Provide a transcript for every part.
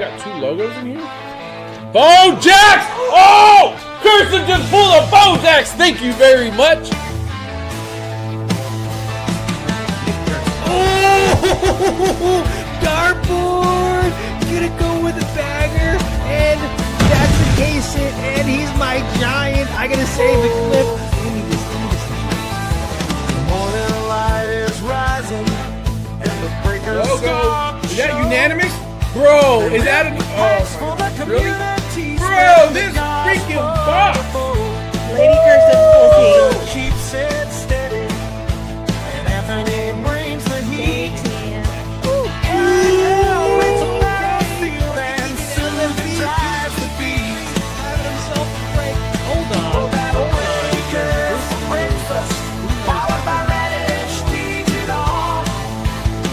got two logos in here? Bojax! Oh! Kirsten just pulled a Bojax! Thank you very much! Oh! Dartboard! Gonna go with a banger, and that's the case it, and he's my giant. I gotta save the clip. Give me this. The morning light is rising, and the breakers Logo! stop. Is that unanimous? Bro, is that an... Oh, really? Bro, this freaking box! Lady Kirsten full team. Keeps it steady, and Anthony brings the heat. It's a battlefield, and Sylvie drives the beat. Hold on. Breakers brings us, powered by Radish, Dijital.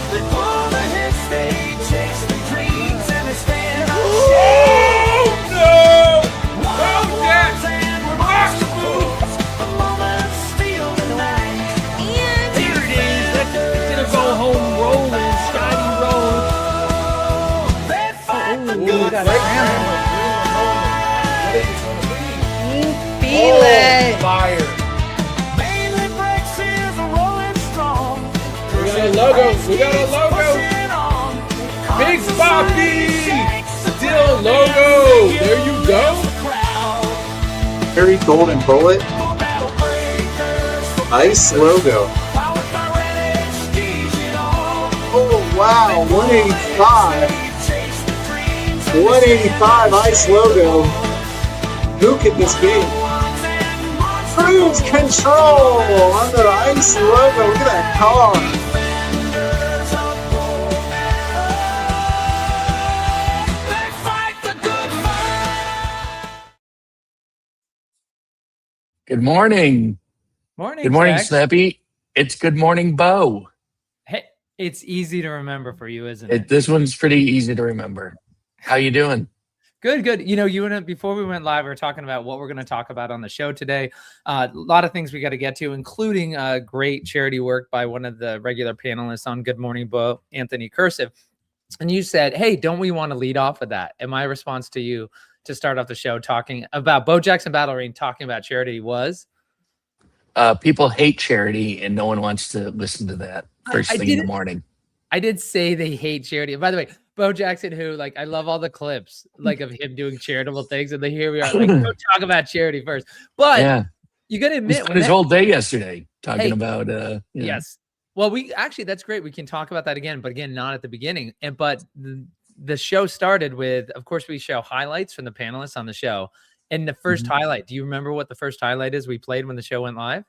They pull the hits, they chase the dreams, and they stand on Oh, no! Bojax! and we're marshals. The moments steal the night. And Here it is. It's gonna go home rolling, shiny roll. They fight the Ooh, good got fight. feel it. Fire! Mainly breaks is a rolling strong. We got a logo! We got a logo! Big Poppy! Still logo! There you go! Harry Golden Bullet Ice logo. Oh wow, 185. 185 Ice logo. Who could this be? Cruise Control on the Ice logo. Look at that car. Good morning. Morning. Good morning, Zach. Snappy. It's Good Morning, Bo. Hey, it's easy to remember for you, isn't it? This one's pretty easy to remember. How you doing? Good, good. You know, before we went live, we were talking about what we're going to talk about on the show today. A lot of things we got to get to, including great charity work by one of the regular panelists on Good Morning, Bo, Anthony Cursive. And you said, hey, don't we want to lead off with that? And my response to you to start off the show talking about Bojax and Battle Arena, talking about charity was? People hate charity, and no one wants to listen to that first thing in the morning. I did say they hate charity. By the way, Bo Jackson, who I love all the clips of him doing charitable things, and then here we are, go talk about charity first. But Yeah, you got to he admit, spent his whole day yesterday talking about. Yes. Well, that's great. We can talk about that again, but again, not at the beginning. But the show started with, of course, we show highlights from the panelists on the show. And the first highlight, do you remember what the first highlight is we played when the show went live?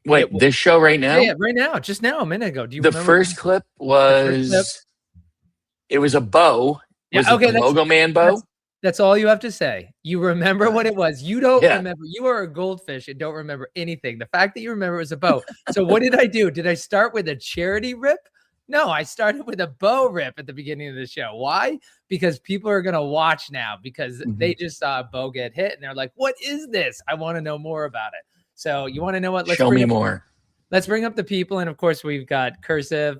Wait, this show right now? Yeah, right now, just now, a minute ago. Do you The remember? first clip was. It was a bow. Was it the Logo Man bow? That's all you have to say. You remember what it was. You don't Yeah. remember. You are a goldfish and don't remember anything. The fact that you remember it was a bow. So what did I do? Did I start with a charity rip? No, I started with a bow rip at the beginning of the show. Why? Because people are going to watch now because they just saw a bow get hit and they're like, what is this? I want to know more about it. So you want to know what? Show me more. Let's bring up the people. And of course, we've got Cursive,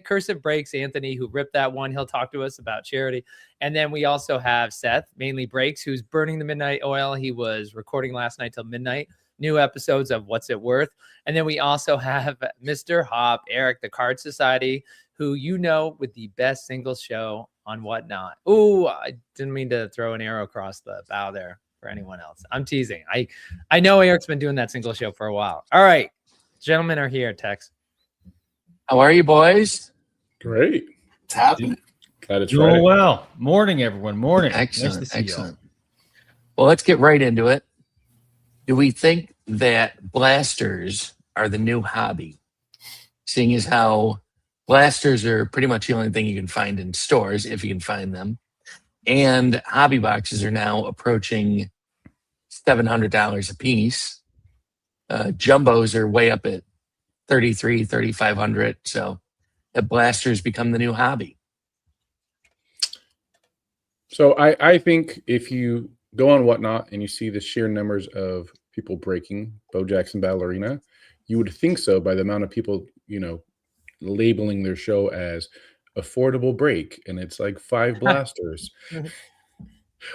Cursive Breaks, Anthony, who ripped that one. He'll talk to us about charity. And then we also have Seth, mainly Breaks, who's burning the midnight oil. He was recording last night till midnight. New episodes of What's It Worth. And then we also have Mr. Hop, Eric, the Card Society, who with the best singles show on Whatnot. Oh, I didn't mean to throw an arrow across the bow there for anyone else. I'm teasing. I know Eric's been doing that single show for a while. All right. Gentlemen are here, Tex. How are you, boys? Great. It's happening. Glad it's Doing Friday. well. Morning, everyone. Morning. Excellent. Nice to see Excellent. Well, let's get right into it. Do we think that blasters are the new hobby? Seeing as how blasters are pretty much the only thing you can find in stores, if you can find them. And hobby boxes are now approaching $700 a piece. Jumbos are way up at $3,300, $3,500. So the blasters become the new hobby. So I think if you go on Whatnot and you see the sheer numbers of people breaking Bojax and Battle Arena, you would think so by the amount of people, labeling their show as, affordable break, and it's like 5 blasters.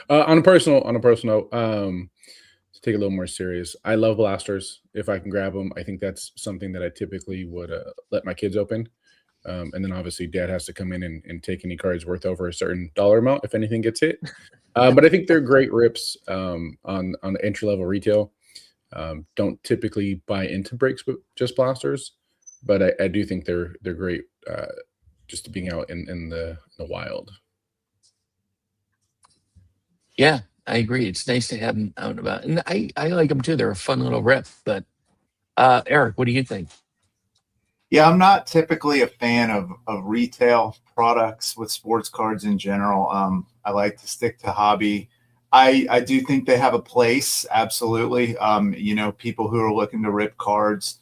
On a personal note, to take it a little more serious, I love blasters. If I can grab them, I think that's something that I typically would let my kids open. And then obviously dad has to come in and take any cards worth over a certain dollar amount if anything gets hit. But I think they're great rips on entry level retail. Don't typically buy into breaks with just blasters, but I do think they're great just being out in the wild. Yeah, I agree. It's nice to have them out and about, and I like them too. They're a fun little rip. But Eric, what do you think? Yeah, I'm not typically a fan of retail products with sports cards in general. I like to stick to hobby. I do think they have a place, absolutely. People who are looking to rip cards,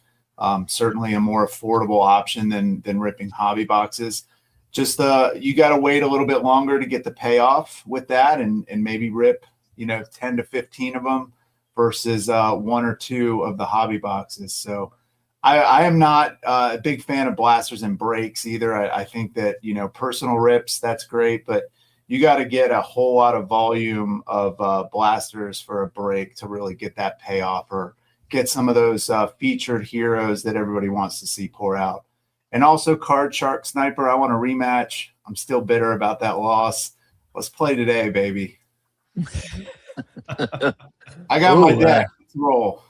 certainly a more affordable option than ripping hobby boxes. Just you got to wait a little bit longer to get the payoff with that, and maybe rip 10 to 15 of them versus 1 or 2 of the hobby boxes. So I am not a big fan of blasters and breaks either. I think that personal rips, that's great, but you got to get a whole lot of volume of blasters for a break to really get that payoff, or get some of those featured heroes that everybody wants to see pour out. And also Card Shark Sniper, I want a rematch. I'm still bitter about that loss. Let's play today, baby. I got my deck. Let's roll.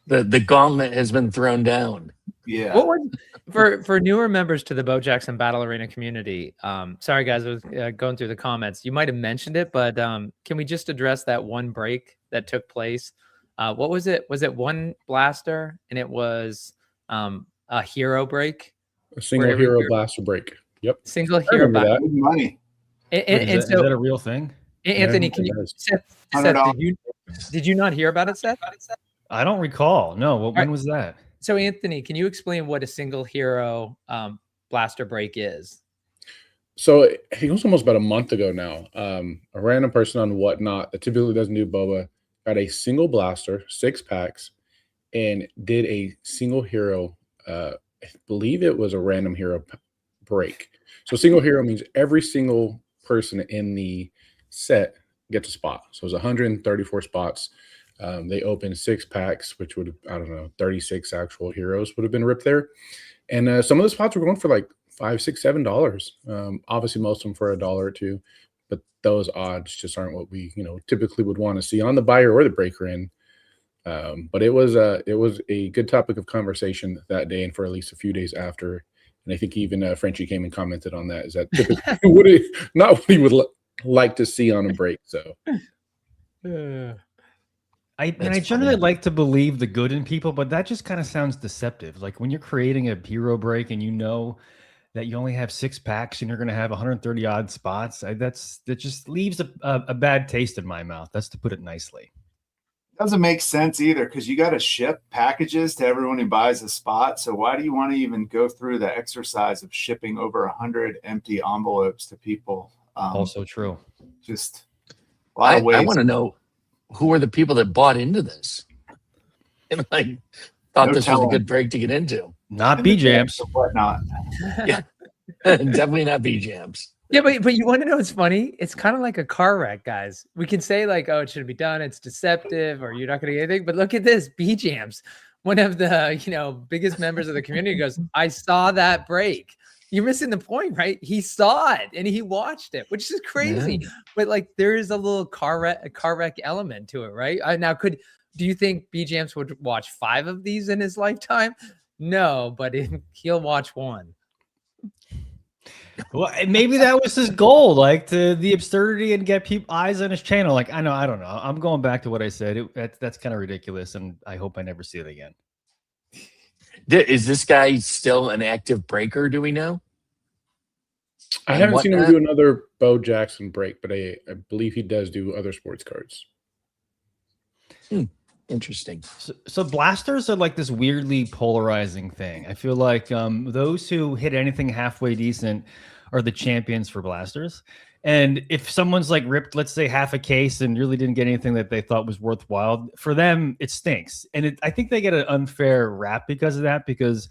The gauntlet has been thrown down. Yeah. What would, for newer members to the Bo Jackson Battle Arena community? Sorry guys, I was going through the comments. You might have mentioned it, but can we just address that one break that took place? What was it? Was it one blaster and it was a hero break? A single hero blaster break. Yep. Single hero blaster. Good money. Is that a real thing? Anthony, can you Seth, did you not hear about it, Seth? I don't recall. No. When was that? So Anthony, can you explain what a single hero blaster break is? So I think it was almost about a month ago now. A random person on Whatnot that typically doesn't do boba got a single blaster, 6 packs, and did a single hero. I believe it was a random hero break. So single hero means every single person in the set gets a spot. So it was 134 spots. They opened 6 packs, which would have, 36 actual heroes would have been ripped there. And some of the spots were going for like $5, $6, $7. Obviously, most of them for $1 or $2. But those odds just aren't what we, typically would want to see on the buyer or the breaker end. But it was a good topic of conversation that day and for at least a few days after. And I think even Frenchie came and commented on that. Is that typically not what he would like to see on a break? So. I generally like to believe the good in people, but that just kind of sounds deceptive. Like when you're creating a hero break and you know that you only have 6 packs and you're going to have 130 odd spots, that just leaves a bad taste in my mouth. That's to put it nicely. Doesn't make sense either, because you got to ship packages to everyone who buys a spot. So why do you want to even go through the exercise of shipping over 100 empty envelopes to people? Also true. Just a lot of ways. I want to know who are the people that bought into this. And thought this was a good break to get into. Not B-Jams. Whatnot. Yeah, definitely not B-Jams. Yeah, but you want to know what's funny? It's kind of like a car wreck, guys. We can say like, oh, it shouldn't be done. It's deceptive, or you're not going to get anything. But look at this, B-Jams. One of the biggest members of the community goes, I saw that break. You're missing the point, right? He saw it and he watched it, which is crazy. Yeah. But there is a little car wreck element to it, right? Now, do you think B-Jams would watch 5 of these in his lifetime? No, but he'll watch 1. Well, maybe that was his goal, to the absurdity and get people eyes on his channel. I don't know. I'm going back to what I said. That's kind of ridiculous, and I hope I never see it again. Is this guy still an active breaker? Do we know? I haven't seen him do another Bo Jackson break, but I believe he does do other sports cards. Interesting. So blasters are like this weirdly polarizing thing. I feel like those who hit anything halfway decent are the champions for blasters. And if someone's ripped, let's say, half a case and really didn't get anything that they thought was worthwhile, for them, it stinks. And I think they get an unfair rap because of that, because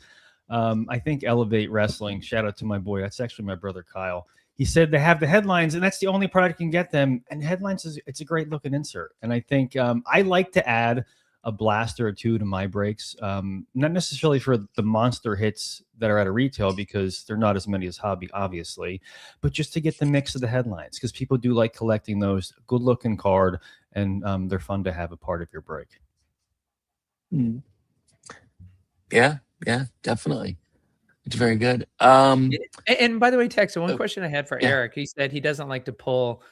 I think Elevate Wrestling, shout out to my boy. That's actually my brother Kyle. He said they have the headlines, and that's the only product you can get them. And headlines it's a great looking insert. And I think I like to add a blaster or two to my breaks, not necessarily for the monster hits that are at a retail because they're not as many as hobby, obviously, but just to get the mix of the headlines because people do like collecting those. Good looking card, and they're fun to have a part of your break. Yeah, definitely. It's very good. And by the way, Tex, one question I had for yeah. Eric, he said he doesn't like to pull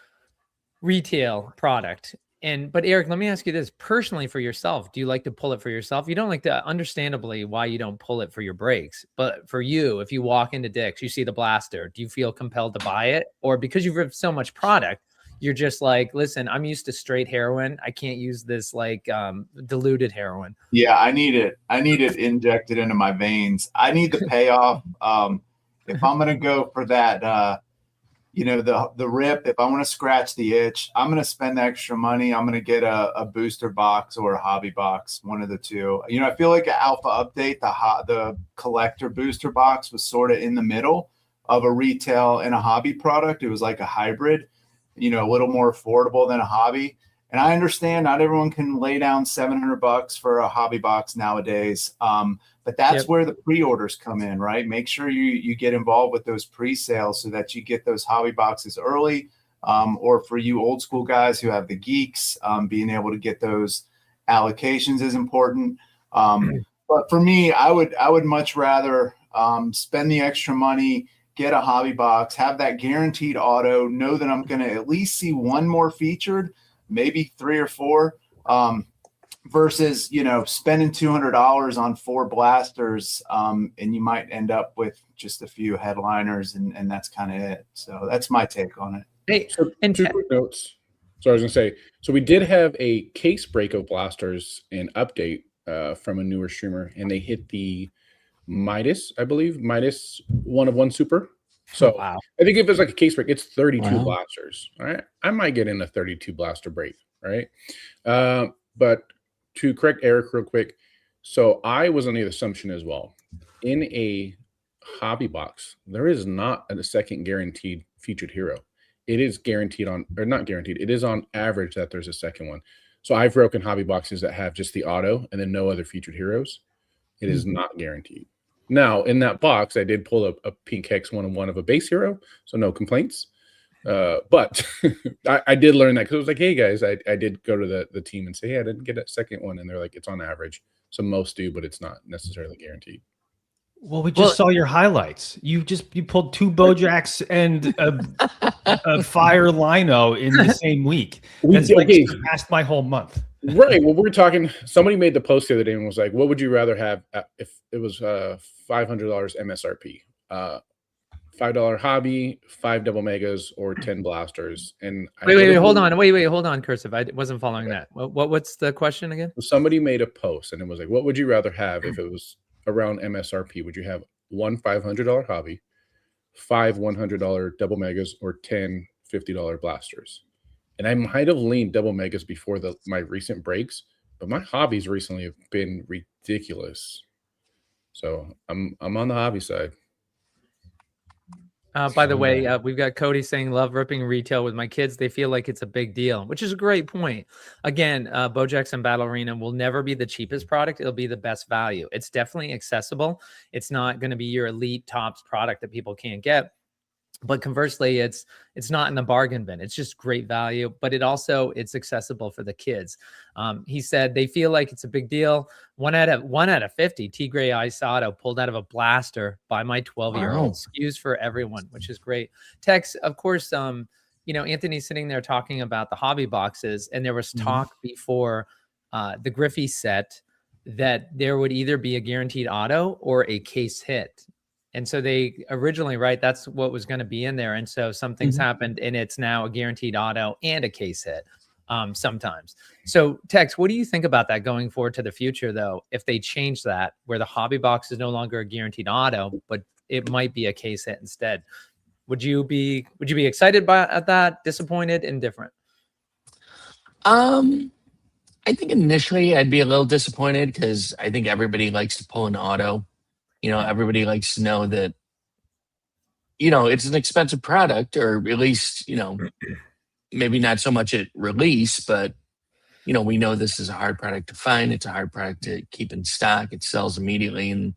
retail product. But Eric, let me ask you this personally for yourself. Do you like to pull it for yourself? You don't like to, understandably, why you don't pull it for your breaks. But for you, if you walk into Dick's, you see the blaster, do you feel compelled to buy it? Or because you've ripped so much product, you're just like, listen, I'm used to straight heroin. I can't use this like diluted heroin. Yeah, I need it. I need it injected into my veins. I need the payoff. If I'm going to go for that, the rip, if I want to scratch the itch, I'm going to spend the extra money. I'm going to get a booster box or a hobby box, one of the two. I feel like an alpha update, the collector booster box was sort of in the middle of a retail and a hobby product. It was like a hybrid, a little more affordable than a hobby. And I understand not everyone can lay down $700 for a hobby box nowadays. But that's where the pre-orders come in, right? Make sure you get involved with those pre-sales so that you get those hobby boxes early. Or for you old school guys who have the geeks, being able to get those allocations is important. But for me, I would much rather spend the extra money, get a hobby box, have that guaranteed auto, know that I'm going to at least see one more featured, maybe 3 or 4, versus, spending $200 on 4 blasters. And you might end up with just a few headliners and that's kind of it. So that's my take on it. Hey, so and 2 quick notes. So I was going to say, so we did have a case break of blasters and update from a newer streamer, and they hit the Midas, I believe, Midas 1 of 1 super. So wow. I think if it's like a case break, it's 32 Wow. blasters. All right. I might get in a 32 blaster break. Right. But to correct Eric real quick. So I was on the assumption as well. In a hobby box, there is not a second guaranteed featured hero. It is guaranteed not guaranteed. It is on average that there's a second one. So I've broken hobby boxes that have just the auto and then no other featured heroes. It is not guaranteed. Now, in that box, I did pull a pink Hex 1 of 1 of a base hero, so no complaints. But I did learn that because it was like, hey, guys, I did go to the team and say, hey, I didn't get a second one. And they're like, it's on average. So most do, but it's not necessarily guaranteed. Well, we just saw your highlights. You pulled 2 Bojacks and a Fire Lino in the same week. That's surpassed my whole month. Right. Well, we're talking. Somebody made the post the other day and was like, "What would you rather have if it was $500 MSRP, $5 hobby, 5 double megas, or 10 blasters?" And wait, hold on, Cursive. I wasn't following that. What's the question again? Somebody made a post and it was like, "What would you rather have if it was around MSRP? Would you have 1 $500 hobby, 5 $100 double megas, or 10 $50 blasters?" And I might have leaned double megas before my recent breaks, but my hobbies recently have been ridiculous. So I'm on the hobby side. By the way, we've got Cody saying, love ripping retail with my kids. They feel like it's a big deal, which is a great point. Again, Bojacks and Battle Arena will never be the cheapest product. It'll be the best value. It's definitely accessible. It's not going to be your elite tops product that people can't get. But conversely, it's not in the bargain bin. It's just great value, but it's accessible for the kids. He said they feel like it's a big deal. 1 out of 50 Tigre Ice Auto pulled out of a blaster by my 12-year-old. SKUs for everyone, which is great. Tex, of course, Anthony's sitting there talking about the hobby boxes, and there was talk before the Griffey set that there would either be a guaranteed auto or a case hit. And so they originally, that's what was going to be in there. And so something's happened, and it's now a guaranteed auto and a case hit sometimes. So Tex, what do you think about that going forward to the future, though, if they change that where the hobby box is no longer a guaranteed auto, but it might be a case hit instead? Would you be excited at that, disappointed, indifferent? I think initially I'd be a little disappointed because I think everybody likes to pull an auto. Everybody likes to know that, it's an expensive product, or at least, maybe not so much at release, but, we know this is a hard product to find. It's a hard product to keep in stock. It sells immediately. And,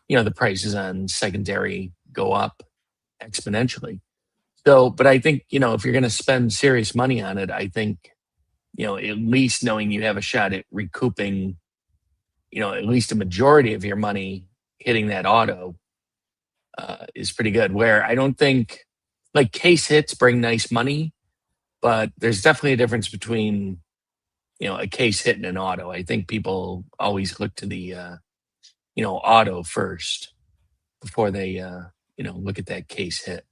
the prices on secondary go up exponentially. So, but I think, if you're going to spend serious money on it, I think, at least knowing you have a shot at recouping, at least a majority of your money hitting that auto is pretty good. Where I don't think, like, case hits bring nice money, but there's definitely a difference between, a case hit and an auto. I think people always look to the, auto first before they, look at that case hit.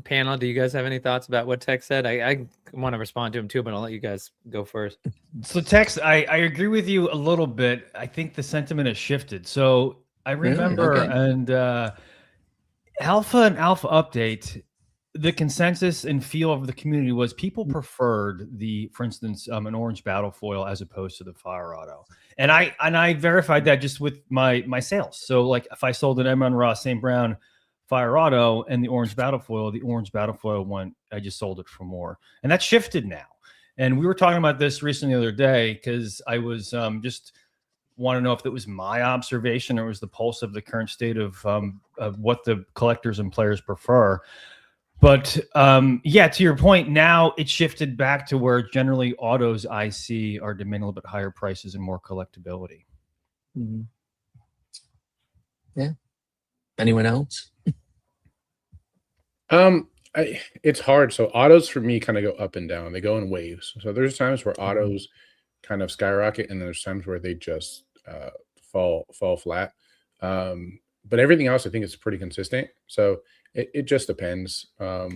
Panel, do you guys have any thoughts about what Tech said? I want to respond to him too, but I'll let you guys go first. So Tex, I agree with you a little bit. I think the sentiment has shifted. So I remember and Alpha and Alpha Update, the consensus and feel of the community was people preferred for instance, an orange battle foil as opposed to the fire auto. And I verified that just with my sales. So like if I sold an M. Ross St. Brown fire auto and the orange battle foil went, I just sold it for more. And that shifted now. And we were talking about this recently the other day because I was just want to know if it was my observation or was the pulse of the current state of what the collectors and players prefer. But to your point, now it's shifted back to where generally autos I see are demanding a little bit higher prices and more collectability. Mm-hmm. Yeah. Anyone else? It's hard. So autos for me kind of go up and down. They go in waves. So there's times where autos kind of skyrocket, and then there's times where they just fall flat. But everything else, I think, is pretty consistent. So it just depends. I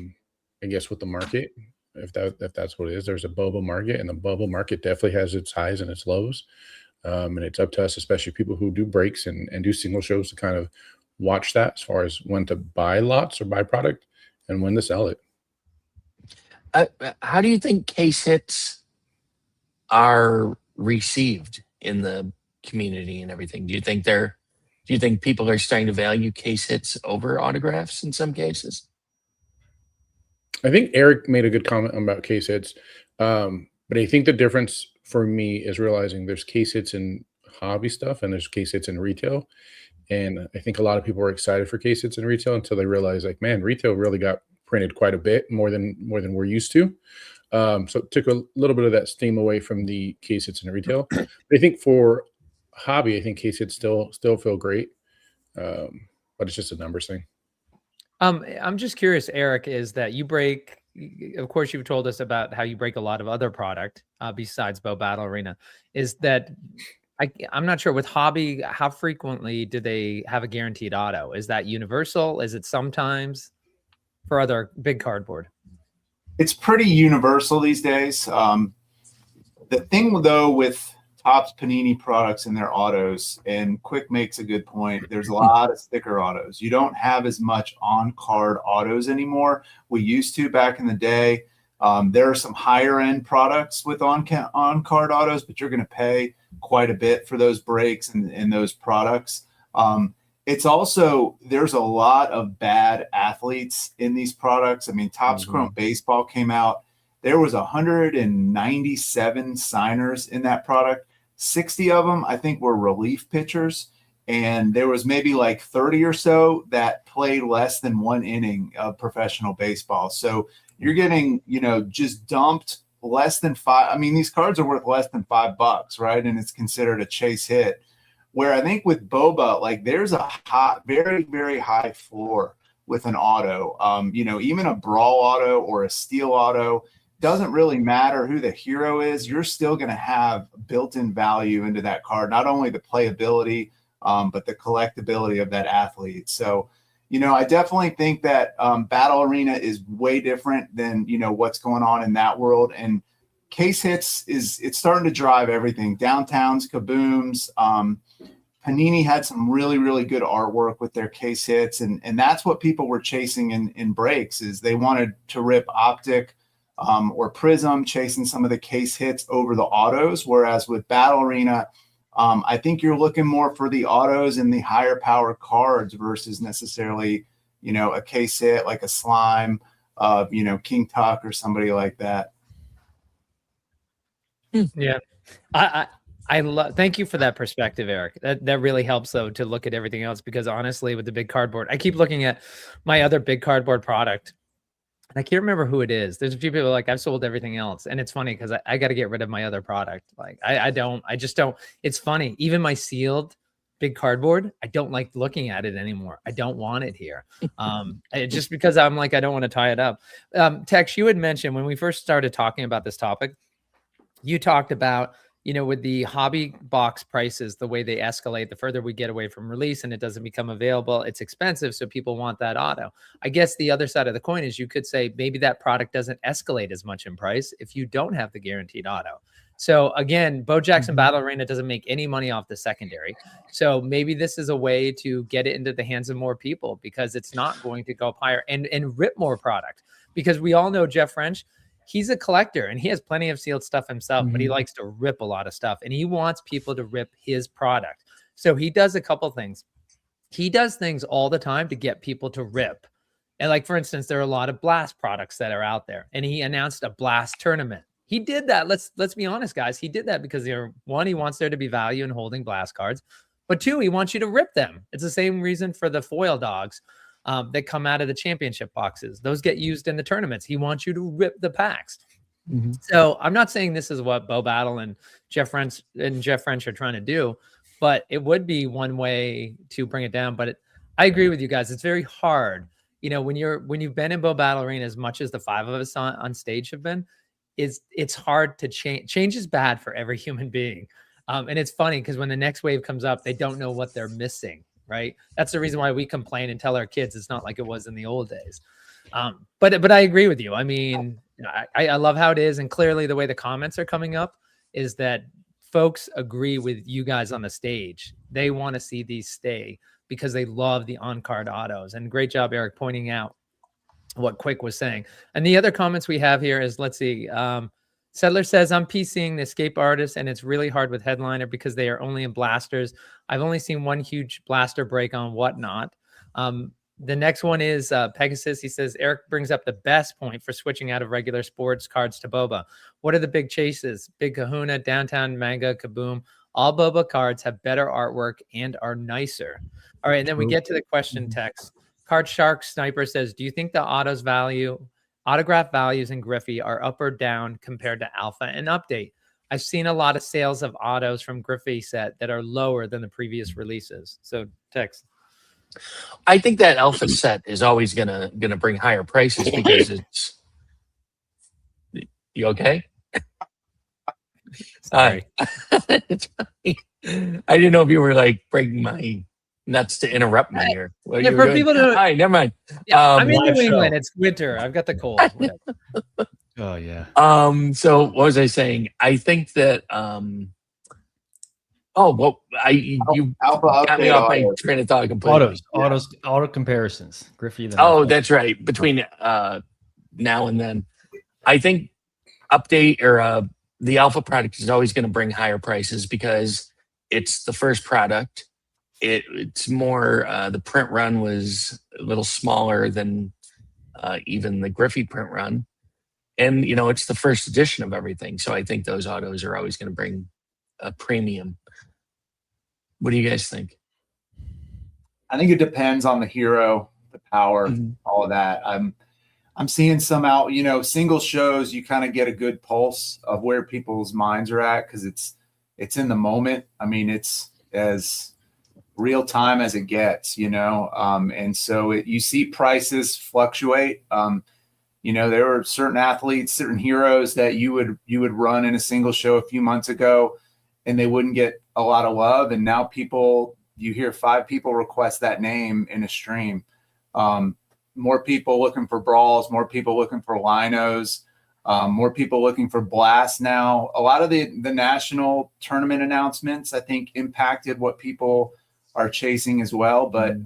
guess with the market, if that's what it is. There's a boba market, and the boba market definitely has its highs and its lows. And it's up to us, especially people who do breaks and do single shows, to kind of watch that as far as when to buy lots or buy product and when to sell it. How do you think case hits are received in the community and everything? Do you think people are starting to value case hits over autographs in some cases? I think Eric made a good comment about case hits. But I think the difference for me is realizing there's case hits in hobby stuff and there's case hits in retail. And I think a lot of people were excited for case hits in retail until they realized, like, man, retail really got printed quite a bit more than we're used to. So it took a little bit of that steam away from the case hits in retail. But I think for hobby, I think case hits still feel great. But it's just a numbers thing. I'm just curious, Eric, is that you break, of course, you've told us about how you break a lot of other product besides Bow Battle Arena. Is that, I'm not sure with hobby, how frequently do they have a guaranteed auto? Is that universal? Is it sometimes for other big cardboard? It's pretty universal these days. The thing though with Topps Panini products and their autos, and Quick makes a good point, there's a lot of sticker autos. You don't have as much on-card autos anymore. We used to back in the day. There are some higher end products with on-card autos, but you're going to pay quite a bit for those breaks and those products. It's also, there's a lot of bad athletes in these products. I mean, Topps Chrome Baseball came out. There was 197 signers in that product. 60 of them, I think, were relief pitchers. And there was maybe like 30 or so that played less than one inning of professional baseball. So you're getting, just dumped less than five. I mean, these cards are worth less than $5, right? And it's considered a chase hit. Where I think with Boba, like, there's a very, very high floor with an auto. Even a brawl auto or a steel auto, doesn't really matter who the hero is. You're still going to have built-in value into that card, not only the playability, but the collectability of that athlete. So, I definitely think that Battle Arena is way different than, what's going on in that world. And case hits it's starting to drive everything. Downtowns, kabooms. Panini had some really, really good artwork with their case hits. And that's what people were chasing in breaks, is they wanted to rip Optic or Prism, chasing some of the case hits over the autos. Whereas with Battle Arena, I think you're looking more for the autos and the higher power cards versus necessarily, a case hit like a Slime, King Tuck or somebody like that. Yeah. I love, thank you for that perspective, Eric. That really helps though to look at everything else, because honestly, with the big cardboard, I keep looking at my other big cardboard product. And I can't remember who it is. There's a few people like, I've sold everything else. And it's funny because I got to get rid of my other product. Like I just don't, it's funny. Even my sealed big cardboard, I don't like looking at it anymore. I don't want it here. Just because I'm like, I don't want to tie it up. Tex, you had mentioned when we first started talking about this topic, you talked about, with the hobby box prices, the way they escalate, the further we get away from release and it doesn't become available, it's expensive. So people want that auto. I guess the other side of the coin is you could say maybe that product doesn't escalate as much in price if you don't have the guaranteed auto. So again, Bo Jackson Battle Arena doesn't make any money off the secondary. So maybe this is a way to get it into the hands of more people, because it's not going to go up higher and rip more product. Because we all know Jeff French, he's a collector and he has plenty of sealed stuff himself, but he likes to rip a lot of stuff and he wants people to rip his product. So he does a couple things. He does things all the time to get people to rip. And like, for instance, there are a lot of Blast products that are out there, and he announced a Blast tournament. He did that. Let's be honest, guys. He did that because one, he wants there to be value in holding Blast cards, but two, he wants you to rip them. It's the same reason for the foil dogs that come out of the championship boxes. Those get used in the tournaments. He wants you to rip the packs. So I'm not saying this is what Bo Battle and Jeff French are trying to do, but it would be one way to bring it down. But I agree with you guys. It's very hard. When you've been in Bo Battle Arena as much as the five of us on stage have been, it's hard to change. Change is bad for every human being. And it's funny because when the next wave comes up, they don't know what they're missing. Right. That's the reason why we complain and tell our kids it's not like it was in the old days. But I agree with you. I mean, I love how it is. And clearly the way the comments are coming up is that folks agree with you guys on the stage. They want to see these stay because they love the on-card autos. And great job, Eric, pointing out what Quick was saying. And the other comments we have here is, let's see. Settler says, I'm PCing the Escape Artist, and it's really hard with Headliner because they are only in blasters. I've only seen one huge blaster break on Whatnot. The next one is Pegasus. He says, Eric brings up the best point for switching out of regular sports cards to Boba. What are the big chases? Big Kahuna, Downtown, Manga, Kaboom. All Boba cards have better artwork and are nicer. All right, and then we get to the question text. Card Shark Sniper says, do you think the autograph values in Griffey are up or down compared to Alpha and Update? I've seen a lot of sales of autos from Griffey set that are lower than the previous releases. So Tex. I think that Alpha set is always gonna bring higher prices because it's. You okay? Sorry. It's fine. I didn't know if you were like breaking my nuts to interrupt me here. Yeah, for people to. Hi, never mind. Yeah, I'm in live New show. England. It's winter. I've got the cold. Oh yeah. So what was I saying? I think that you Alpha got me update off my auto. train of thought completely. Auto comparisons. Griffey. That's between now and then. I think update or the Alpha product is always going to bring higher prices because it's the first product. It's more the print run was a little smaller than even the Griffey print run. And, it's the first edition of everything. So I think those autos are always going to bring a premium. What do you guys think? I think it depends on the hero, the power, all of that. I'm seeing some out, single shows, you kind of get a good pulse of where people's minds are at because it's in the moment. I mean, it's as real time as it gets, and so you see prices fluctuate. There were certain athletes, certain heroes that you would run in a single show a few months ago and they wouldn't get a lot of love. And now you hear 5 people request that name in a stream. More people looking for brawls, more people looking for linos, more people looking for blasts now. A lot of the national tournament announcements, I think, impacted what people are chasing as well. But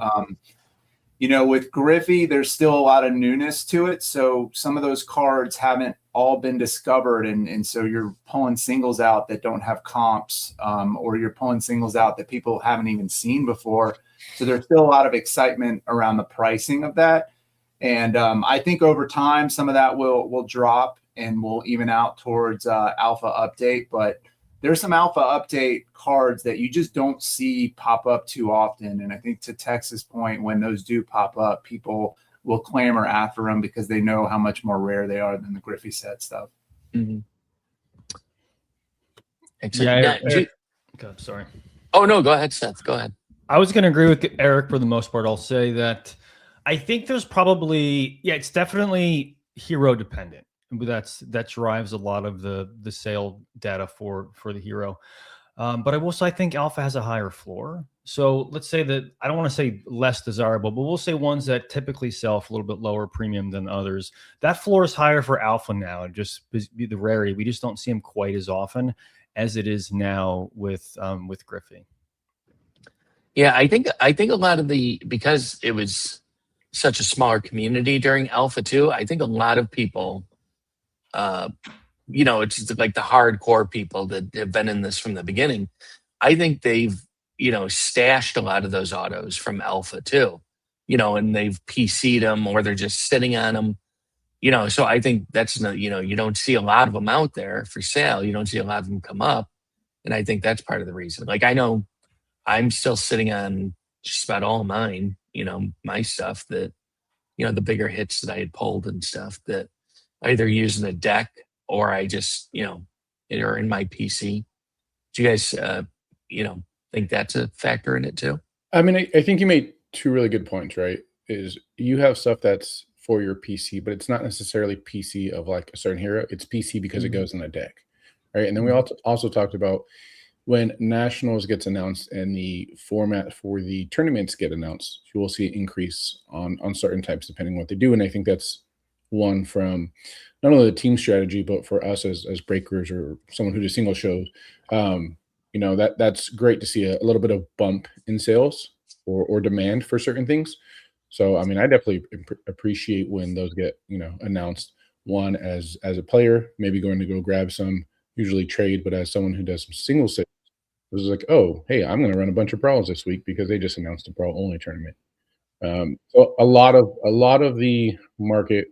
with Griffey, there's still a lot of newness to it. So some of those cards haven't all been discovered. And so you're pulling singles out that don't have comps, or you're pulling singles out that people haven't even seen before. So there's still a lot of excitement around the pricing of that. And I think over time, some of that will drop and will even out towards alpha update. But there's some alpha update cards that you just don't see pop up too often. And I think to Tex's point, when those do pop up, people will clamor after them because they know how much more rare they are than the Griffey set stuff. Mm-hmm. Yeah, God, sorry. Oh, no, go ahead, Seth. Go ahead. I was going to agree with Eric for the most part. I'll say that I think there's probably, it's definitely hero dependent. That drives a lot of the sale data for the hero. But I will say I think alpha has a higher floor. So let's say that, I don't want to say less desirable, but we'll say ones that typically sell for a little bit lower premium than others. That floor is higher for alpha now, just be the rarity. We just don't see them quite as often as it is now with Griffey. Yeah, I think a lot of because it was such a smaller community during alpha too, I think a lot of people, it's just like the hardcore people that have been in this from the beginning. I think they've, stashed a lot of those autos from alpha too, and they've PC'd them or they're just sitting on them, so I think that's, you don't see a lot of them out there for sale. You don't see a lot of them come up. And I think that's part of the reason. Like, I know I'm still sitting on just about all mine, my stuff that, the bigger hits that I had pulled and stuff that I either use in a deck or I just, are in my PC. Do you guys, think that's a factor in it too? I mean, I think you made two really good points, right? Is you have stuff that's for your PC, but it's not necessarily PC of like a certain hero. It's PC because it goes in a deck, right? And then we also talked about when Nationals gets announced and the format for the tournaments get announced, you will see an increase on certain types depending on what they do. And I think that's one from not only the team strategy, but for us as breakers or someone who does single shows, that's great to see a little bit of bump in sales or demand for certain things. So, I mean, I definitely appreciate when those get, announced. One, as a player, maybe going to go grab some, usually trade, but as someone who does some single sales, it was like, oh, hey, I'm going to run a bunch of brawls this week because they just announced a brawl only tournament. So a lot of the market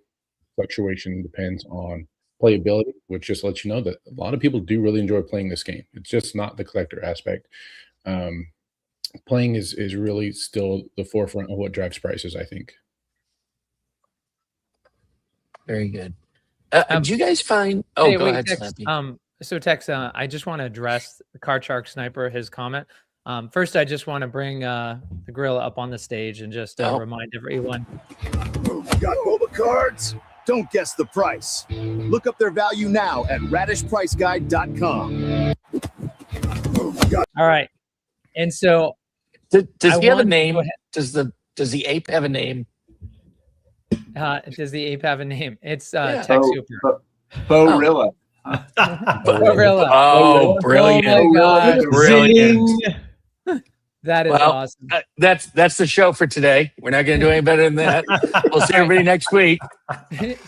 fluctuation depends on playability, which just lets you know that a lot of people do really enjoy playing this game. It's just not the collector aspect. Playing is really still the forefront of what drives prices, I think. Very good. Do you guys find? Oh, hey, go wait, ahead, Tex, Slappy. So Tex, I just want to address the Card Shark Sniper, his comment. First, I just want to bring the gorilla up on the stage and just remind everyone. Got boba cards? Don't guess the price. Look up their value now at radishpriceguide.com. All right. And so does he have a name? Does the ape have a name? Does the ape have a name? It's Tex Hooper. Borilla. Gorilla. Oh, brilliant. Oh my God. Brilliant. That is awesome. That's the show for today. We're not going to do any better than that. We'll see everybody next week.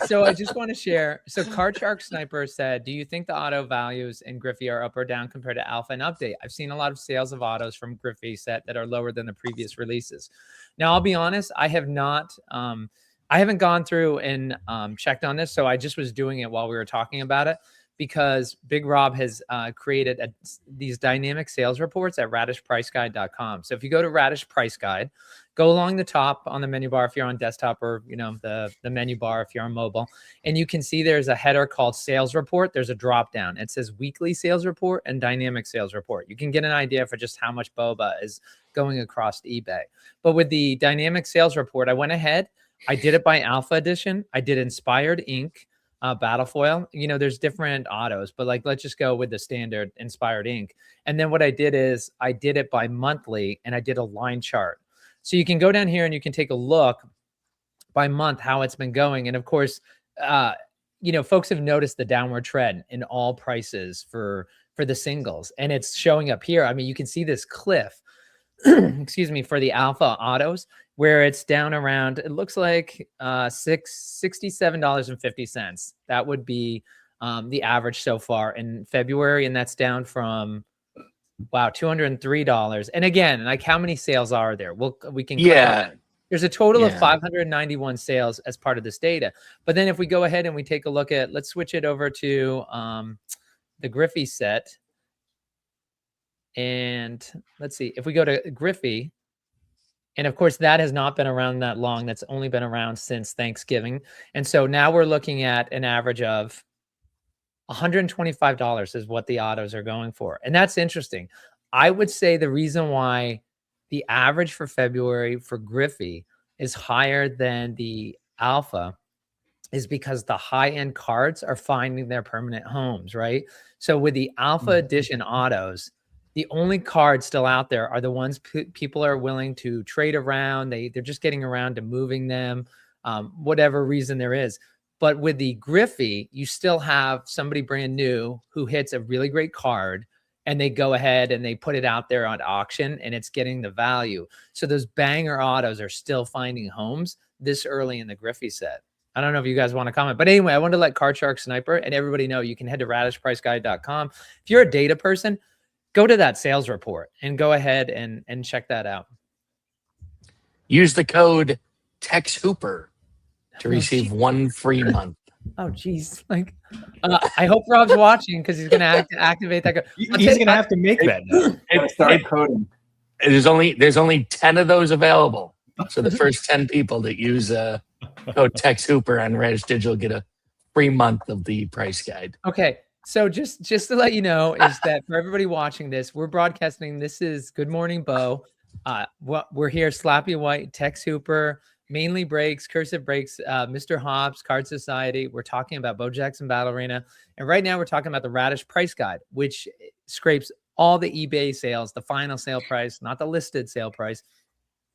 So I just want to share. So Card Shark Sniper said, do you think the auto values in Griffey are up or down compared to Alpha and Update? I've seen a lot of sales of autos from Griffey set that are lower than the previous releases. Now, I'll be honest, I have not, I haven't gone through and checked on this. So I just was doing it while we were talking about it, because Big Rob has created these dynamic sales reports at radishpriceguide.com. So if you go to Radish Price Guide, go along the top on the menu bar if you're on desktop, or the menu bar if you're on mobile, and you can see there's a header called Sales Report. There's a drop down. It says Weekly Sales Report and Dynamic Sales Report. You can get an idea for just how much boba is going across eBay. But with the Dynamic Sales Report, I went ahead. I did it by Alpha Edition. I did Inspired Ink. Battle foil, there's different autos, but let's just go with the standard Inspired Ink. And then what I did is I did it by monthly, and I did a line chart. So you can go down here and you can take a look by month how it's been going. And of course, folks have noticed the downward trend in all prices for the singles, and it's showing up here. I mean, you can see this cliff. excuse me, for the alpha autos, where it's down around, it looks like $67.50. That would be the average so far in February, and that's down from $203. And again, like, how many sales are there? We can click on Yeah. it. There's a total of Yeah. 591 sales as part of this data. But then if we go ahead and we take a look at, let's switch it over to the Griffey set. And let's see, if we go to Griffey, and of course that has not been around that long. That's only been around since Thanksgiving. And so now we're looking at an average of $125 is what the autos are going for. And that's interesting. I would say the reason why the average for February for Griffey is higher than the alpha is because the high-end cards are finding their permanent homes, right? So with the alpha edition autos, the only cards still out there are the ones people are willing to trade around. They're just getting around to moving them, whatever reason there is. But with the Griffey, you still have somebody brand new who hits a really great card, and they go ahead and they put it out there on auction, and it's getting the value. So those banger autos are still finding homes this early in the Griffey set. I don't know if you guys want to comment, but anyway, I wanted to let Card Shark Sniper and everybody know you can head to radishpriceguide.com. If you're a data person, go to that sales report and go ahead and check that out. Use the code TexHooper to receive 1 free month. Oh, geez. Like, I hope Rob's watching because he's going to activate that. He's going to have to make that now. I started coding. There's only 10 of those available. So the first 10 people that use code TexHooper on Radish Digital get a free month of the price guide. Okay. So just to let you know is that for everybody watching this, we're broadcasting. This is Good Morning Bo. We're here, Slappy White, TexHooper, Mainly Breaks, Cursive Breaks, Mr. Hobbs, Card Society. We're talking about Bo Jackson Battle Arena. And right now we're talking about the Radish Price Guide, which scrapes all the eBay sales, the final sale price, not the listed sale price.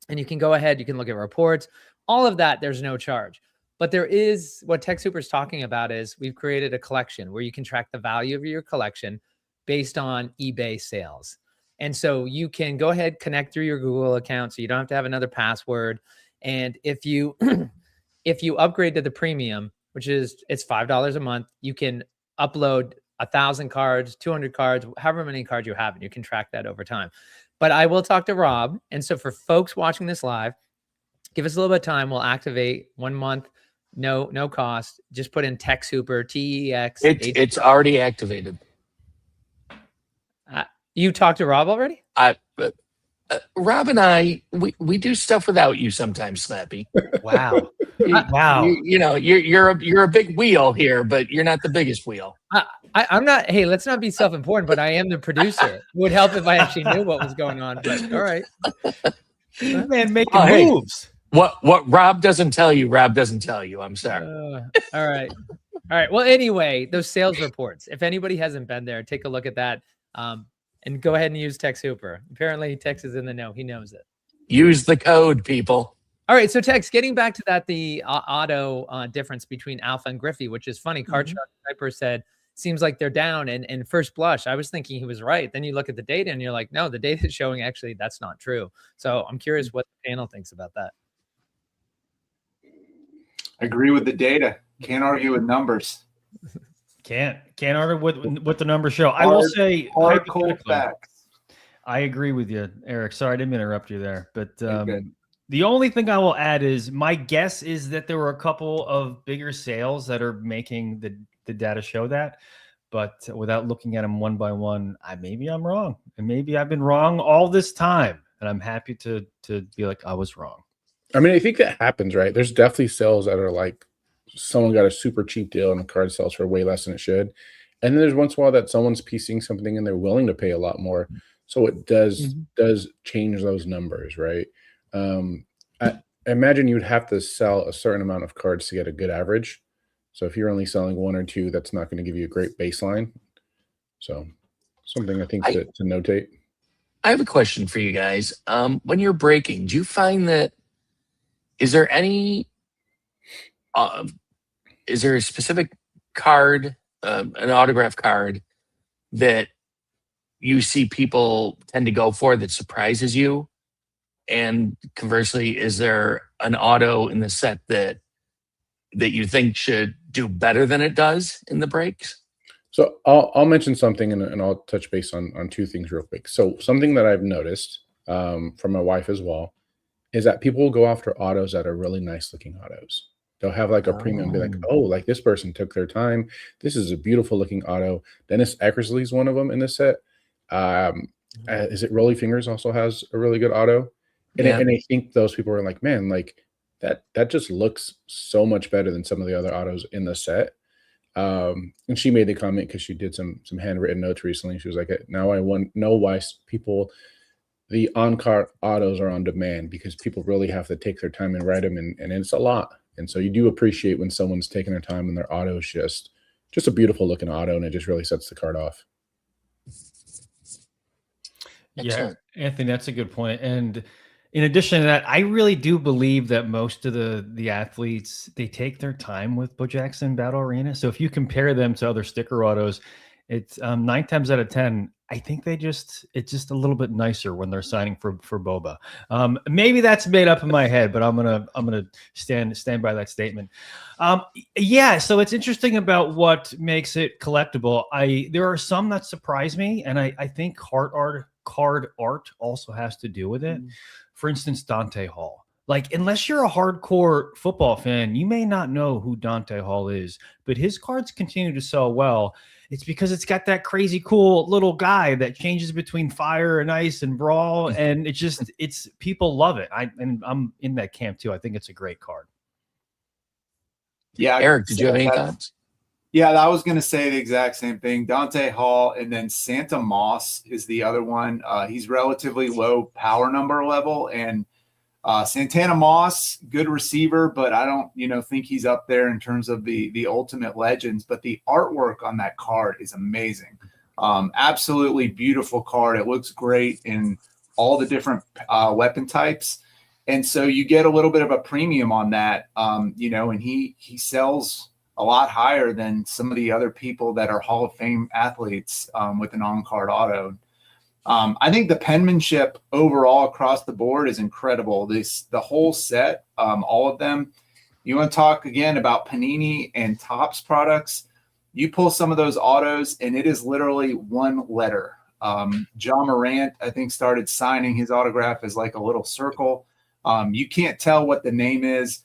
And you can go ahead, you can look at reports, all of that, there's no charge. But there is, what TechSouper is talking about is we've created a collection where you can track the value of your collection based on eBay sales. And so you can go ahead, connect through your Google account so you don't have to have another password. And if you if you upgrade to the premium, which is it's $5 a month, you can upload 1,000 cards, 200 cards, however many cards you have, and you can track that over time. But I will talk to Rob. And so for folks watching this live, give us a little bit of time. We'll activate 1 month, no cost. Just put in TechSouper, TEX. It's already activated. You talked to Rob already? Rob and I, we do stuff without you sometimes, Slappy. Wow. Wow. You're a big wheel here, but you're not the biggest wheel. I'm not. Hey, let's not be self-important, but I am the producer. It would help if I actually knew what was going on. But all right, man, making moves. What Rob doesn't tell you, Rob doesn't tell you. I'm sorry. All right. Well, anyway, those sales reports. If anybody hasn't been there, take a look at that. And go ahead and use TechSouper. Apparently, Tex is in the know. He knows it. Use the code, people. All right, so Tex, getting back to that, the auto difference between Alpha and Griffey, which is funny. Card Shark Sniper said, seems like they're down. And first blush, I was thinking he was right. Then you look at the data and you're like, no, the data is showing actually that's not true. So I'm curious what the panel thinks about that. I agree with the data. Can't argue with numbers. Can't argue what the numbers show. I will say, hard cold facts. I agree with you, Eric. Sorry, I didn't mean to interrupt you there. But the only thing I will add is my guess is that there were a couple of bigger sales that are making the data show that. But without looking at them one by one, maybe I'm wrong. And maybe I've been wrong all this time. And I'm happy to be like, I was wrong. I mean, I think that happens, right? There's definitely sales that are like, someone got a super cheap deal and the card sells for way less than it should. And then there's once in a while that someone's piecing something and they're willing to pay a lot more. So it does change those numbers, right? I imagine you'd have to sell a certain amount of cards to get a good average. So if you're only selling 1 or 2, that's not going to give you a great baseline. So something I think to notate. I have a question for you guys. When you're breaking, do you find that is there a specific card, an autograph card that you see people tend to go for that surprises you? And conversely, is there an auto in the set that you think should do better than it does in the breaks? So I'll mention something and I'll touch base on two things real quick. So something that I've noticed from my wife as well is that people will go after autos that are really nice looking autos. They'll have like a premium, be like, oh, like this person took their time. This is a beautiful looking auto. Dennis Eckersley is one of them in this set. Is it Rolly Fingers also has a really good auto? And, Yeah. and I think those people are like, man, like that just looks so much better than some of the other autos in the set. And she made the comment because she did some handwritten notes recently. She was like, now I know why the on-car autos are on demand, because people really have to take their time and write them, and it's a lot. And so you do appreciate when someone's taking their time and their auto is just a beautiful looking auto, and it just really sets the card off. Yeah, Anthony, that's a good point. And in addition to that, I really do believe that most of the athletes, they take their time with Bo Jackson Battle Arena. So if you compare them to other sticker autos, it's 9 times out of 10, I think it's just a little bit nicer when they're signing for Boba. Maybe that's made up in my head, but I'm gonna stand by that statement. Yeah, so it's interesting about what makes it collectible. There are some that surprise me, and I think card art also has to do with it. For instance, Dante Hall. Like, unless you're a hardcore football fan, you may not know who Dante Hall is, but his cards continue to sell well. It's because it's got that crazy cool little guy that changes between fire and ice and brawl, and it's people love it. I'm in that camp too. I think it's a great card. Yeah, Eric, did you have any thoughts? Yeah, I was going to say the exact same thing. Dante Hall, and then Santa Moss is the other one. He's relatively low power number level, and Santana Moss, good receiver, but I don't, think he's up there in terms of the ultimate legends. But the artwork on that card is amazing. Absolutely beautiful card. It looks great in all the different weapon types. And so you get a little bit of a premium on that, and he sells a lot higher than some of the other people that are Hall of Fame athletes with an on-card auto. I think the penmanship overall across the board is incredible. The whole set, all of them. You want to talk again about Panini and Topps products? You pull some of those autos, and it is literally one letter. John Morant, I think, started signing his autograph as like a little circle. You can't tell what the name is.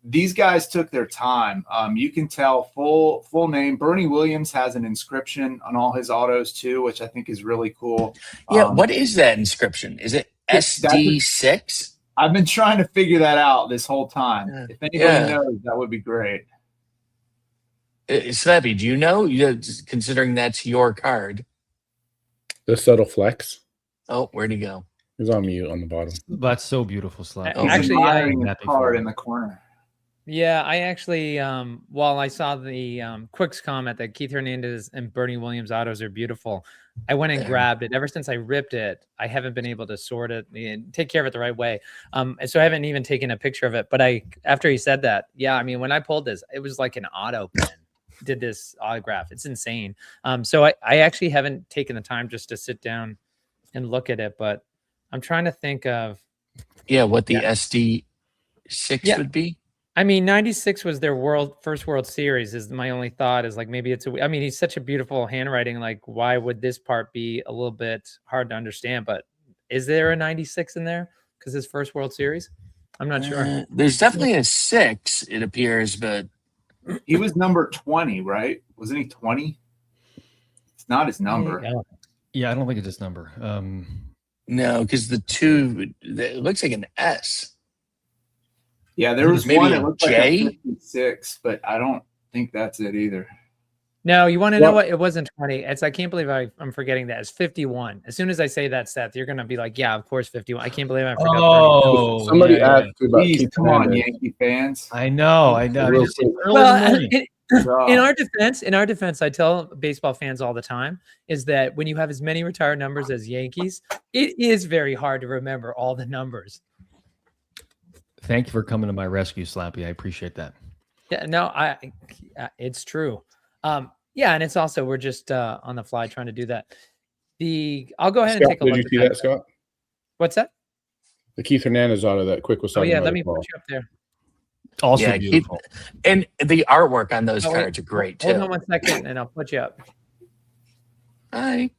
These guys took their time. You can tell full name. Bernie Williams has an inscription on all his autos too, which I think is really cool. Yeah, what is that inscription? Is it SD6? I've been trying to figure that out this whole time. Yeah. If anybody knows, that would be great. Slappy, do you know? Considering that's your card. The subtle flex. Oh, where'd he go? He's on mute on the bottom. That's so beautiful, Slappy. Actually, the card in the corner. Yeah, I actually, while I saw the Quicks comment that Keith Hernandez and Bernie Williams autos are beautiful, I went and grabbed it. Ever since I ripped it, I haven't been able to sort it and take care of it the right way. And so I haven't even taken a picture of it. But after he said that, yeah, I mean, when I pulled this, it was like an auto pen did this autograph. It's insane. So I actually haven't taken the time just to sit down and look at it, but I'm trying to think of what the SD6 would be. I mean, 96 was their first World Series is my only thought is like, maybe he's such a beautiful handwriting. Like, why would this part be a little bit hard to understand? But is there a 96 in there? Because his first World Series? I'm not sure. There's definitely a 6, it appears, but he was number 20, right? Wasn't he 20? It's not his number. Yeah, I don't think it's his number. No, because the 2, it looks like an S. Yeah, there was maybe one a that looked J? like a 56, but I don't think that's it either. No, you want to know what? It wasn't 20. I can't believe I'm forgetting that. It's 51. As soon as I say that, Seth, you're going to be like, yeah, of course, 51. I can't believe I forgot. Oh, somebody asked you about Please, come on, Yankee fans. I know. Well, in our defense, I tell baseball fans all the time is that when you have as many retired numbers as Yankees, it is very hard to remember all the numbers. Thank you for coming to my rescue, Slappy. I appreciate that. Yeah, no, it's true. Yeah, and it's also we're just on the fly trying to do that. I'll go ahead and take a look. Did you see that, Scott? What's that? The Keith Hernandez auto that Quick was Oh talking yeah, about. let me as well. put you up there. Also Yeah, beautiful. and the artwork on those Oh, wait, cards are great hold too. on 1 second, and I'll put you up. Hi.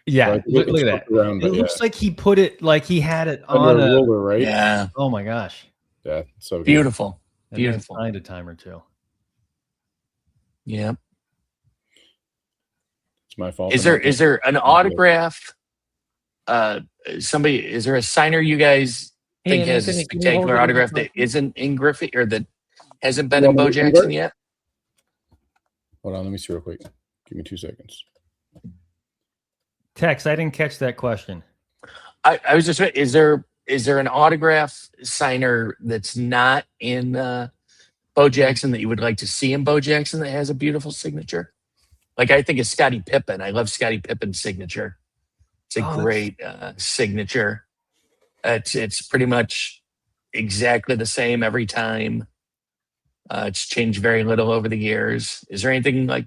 Yeah, So look at that. around, It looks like he put it like he had it under on a a. roller, right? Yeah. Oh my gosh, Yeah, so good. Beautiful. that man Beautiful. signed a time or two. Yeah. It's my fault. Is there an autograph? Somebody, is there a signer you guys Hey, think and has a Anthony, can you hold spectacular it in autograph front that of me? isn't in Griffey or that hasn't been You in want Bo me to Jackson convert? yet? Hold on, let me see real quick. Give me 2 seconds. Tex, I didn't catch that question. I was just, is there an autograph signer that's not in Bo Jackson that you would like to see in Bo Jackson that has a beautiful signature? Like I think of Scottie Pippen. I love Scottie Pippen's signature. It's a great signature. It's pretty much exactly the same every time. It's changed very little over the years. Is there anything like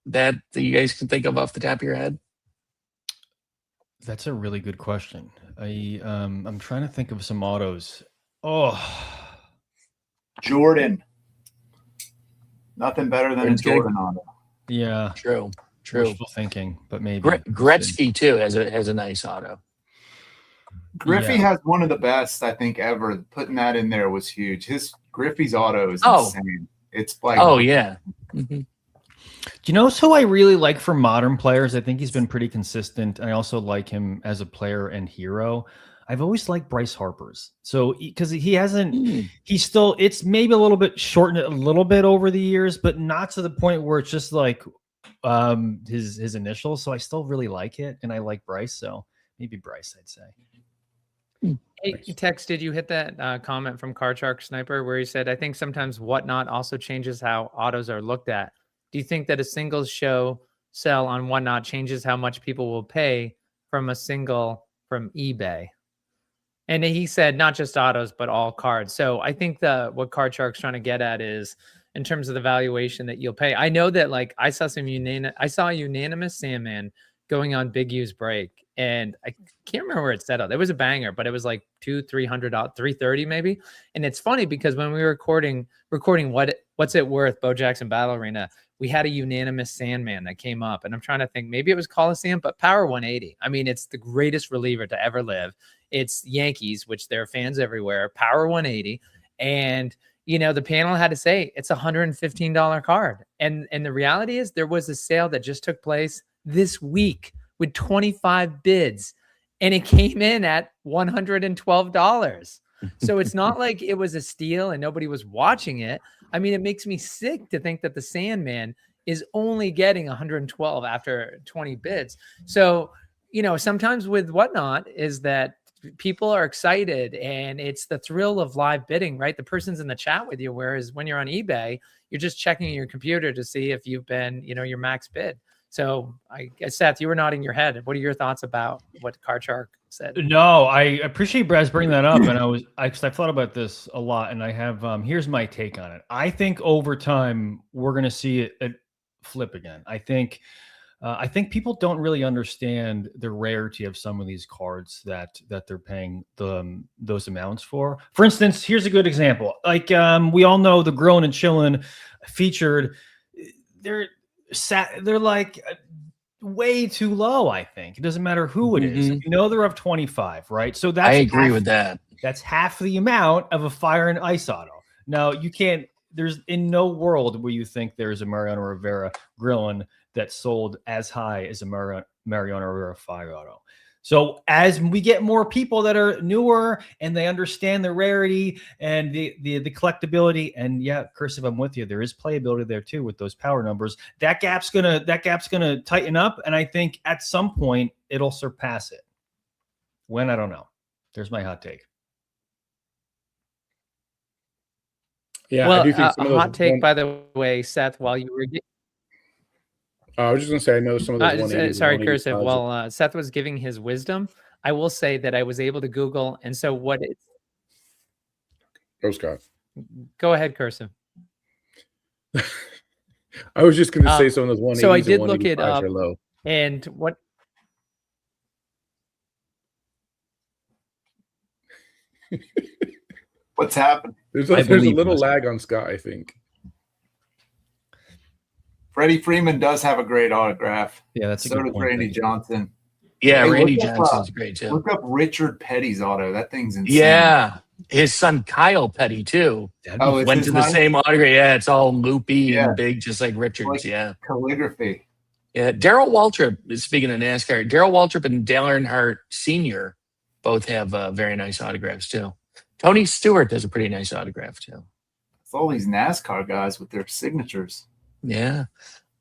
that you guys can think of off the top of your head? That's a really good question. I'm trying to think of some autos. Oh, Jordan. Nothing better than Jordan's a good. Jordan auto. yeah. True. Wishful thinking, but maybe Gretzky too has a nice auto. Griffey Yeah. has one of the best, I think, ever. Putting that in there was huge. Griffey's auto is Oh. insane. It's like, Oh yeah. Mm-hmm. Do you know who I really like for modern players? I think he's been pretty consistent. I also like him as a player and hero. I've always liked Bryce Harper's. So because he hasn't, he's still, it's maybe a little bit shortened a little bit over the years, but not to the point where it's just like his initials. So I still really like it, and I like Bryce. So maybe Bryce, I'd say. Hey, Tex, did you hit that comment from Card Shark Sniper where he said, I think sometimes Whatnot also changes how autos are looked at. Do you think that a single show sell on Whatnot changes how much people will pay from a single from eBay? And he said not just autos, but all cards. So I think what Card Shark's trying to get at is in terms of the valuation that you'll pay. I know that like I saw a unanimous Sandman going on Big U's break, and I can't remember where it settled. It was a banger, but it was like $200-300, $330 maybe. And it's funny because when we were recording what's it worth, Bo Jackson Battle Arena, we had a unanimous Sandman that came up, and I'm trying to think, maybe it was Coliseum, but Power 180. I mean, it's the greatest reliever to ever live. It's Yankees, which there are fans everywhere, Power 180. And, you know, the panel had to say it's a $115 card. And the reality is there was a sale that just took place this week with 25 bids, and it came in at $112. So it's not like it was a steal and nobody was watching it. I mean, it makes me sick to think that the Sandman is only getting 112 after 20 bids. So, you know, sometimes with Whatnot is that people are excited and it's the thrill of live bidding, right? The person's in the chat with you. Whereas when you're on eBay, you're just checking your computer to see if you've been, you know, your max bid. So I guess, Seth, you were nodding your head. What are your thoughts about what Card Shark said? No, I appreciate Braz bringing that up. And I've thought about this a lot, and I have, here's my take on it. I think over time, we're going to see it flip again. I think people don't really understand the rarity of some of these cards that they're paying those amounts for. For instance, here's a good example. Like we all know the Grillin' and Chillin' featured. They're like way too low. I think it doesn't matter who it is. You know, they're up 25, right? So that's, I agree with that. That's half the amount of a Fire and Ice auto. Now you can't. There's in no world where you think there's a Mariano Rivera Grillin' that sold as high as a Mariano Rivera Fire auto. So as we get more people that are newer and they understand the rarity and the collectability, and yeah, Cursive, I'm with you. There is playability there too with those power numbers. That gap's gonna tighten up, and I think at some point it'll surpass it. When, I don't know. There's my hot take. Yeah, well, I do think some a of hot those take, by the way, Seth, while you were I was just gonna say I know some of those 180s. sorry, Cursive. While Seth was giving his wisdom, I will say that I was able to Google, and so what it's. Oh, Scott. Go ahead, Cursive. I was just gonna say some of those 180s. So I did and look it 185s up, are low. and what What's happened? There's I a believe little us. lag on Scott, I think. Freddie Freeman does have a great autograph. Yeah, that's a So good does point. Randy Thank you. Johnson. Yeah, Hey, Randy look up, Johnson's great too. Look up Richard Petty's auto. That thing's insane. Yeah, his son Kyle Petty too. That'd be Oh, it's Went his to the son? same autograph. Yeah, it's all loopy Yeah. and big, just like Richard's. Like yeah, calligraphy. yeah. Daryl Waltrip. Speaking of NASCAR, Daryl Waltrip and Dale Earnhardt Sr. both have very nice autographs too. Tony Stewart does a pretty nice autograph too. It's all these NASCAR guys with their signatures. Yeah.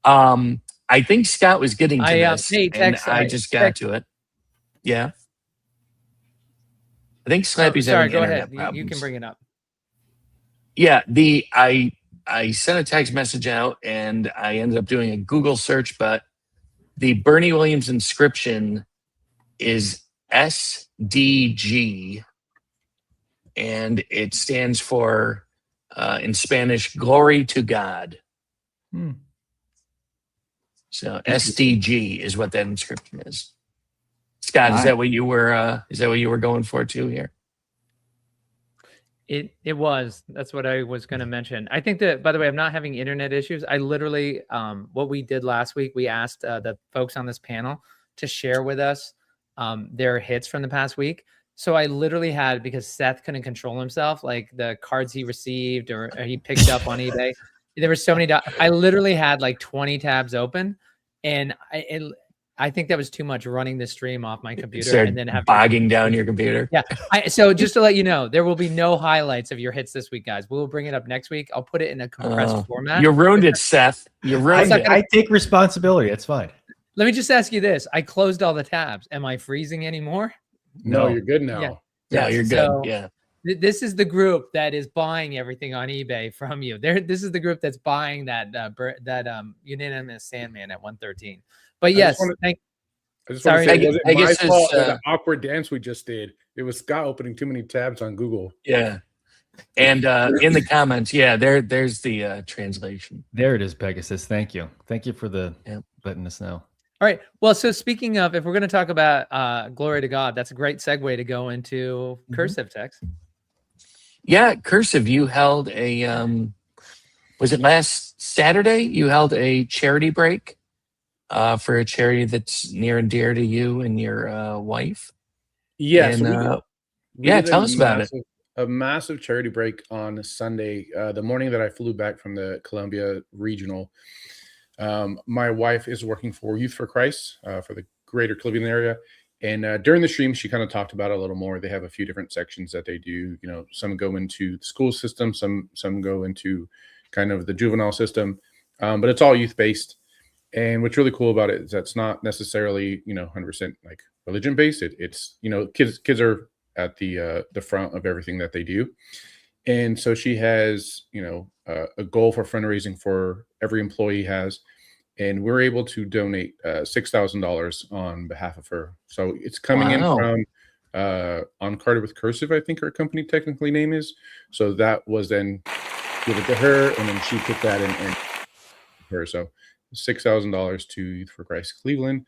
I think Scott was getting to this, hey, and text, I just got to it. Yeah. I think Slappy's sorry, having go internet ahead. You problems. can bring it up. Yeah, I sent a text message out and I ended up doing a Google search, but the Bernie Williams inscription is SDG, and it stands for in Spanish, "Glory to God." So SDG is what that inscription is. Scott, is that what you were? Is that what you were going for too here? It was. That's what I was going to mention. I think that, by the way, I'm not having internet issues. I literally, what we did last week, we asked the folks on this panel to share with us their hits from the past week. So I literally had, because Seth couldn't control himself, like the cards he received or he picked up on eBay. There were so many. I literally had like 20 tabs open, and I think that was too much running the stream off my computer and then bogging down your computer. Yeah. So just to let you know, there will be no highlights of your hits this week, guys. We'll bring it up next week. I'll put it in a compressed format. You ruined it, Seth. You ruined it. I take responsibility. It's fine. Let me just ask you this. I closed all the tabs. Am I freezing anymore? No, you're good now. Yeah, you're good. So, yeah. This is the group that is buying everything on eBay from you. This is the group that's buying that unanimous Sandman at 113. But yes, I just want to say, it wasn't my fault that the awkward dance we just did. It was Scott opening too many tabs on Google. Yeah. And in the comments, there's the translation. There it is, Pegasus. Thank you. Thank you for letting us know. All right. Well, so speaking of, if we're going to talk about glory to God, that's a great segue to go into cursive text. Yeah, cursive. You held a was it last Saturday? You held a charity break for a charity that's near and dear to you and your wife. Yes. And, did tell us about it. A massive charity break on Sunday, the morning that I flew back from the Columbia Regional. My wife is working for Youth for Christ for the greater Cleveland area. And during the stream, she kind of talked about it a little more. They have a few different sections that they do. You know, some go into the school system, some go into kind of the juvenile system, but it's all youth based. And what's really cool about it is that's not necessarily 100% like religion based. It's kids are at the front of everything that they do. And so she has a goal for fundraising for every employee has. And we're able to donate $6,000 on behalf of her. So it's coming in from On Carded with Cursive, I think her company technically name is. So that was then given to her, and then she put that in her. So $6,000 to Youth for Christ Cleveland,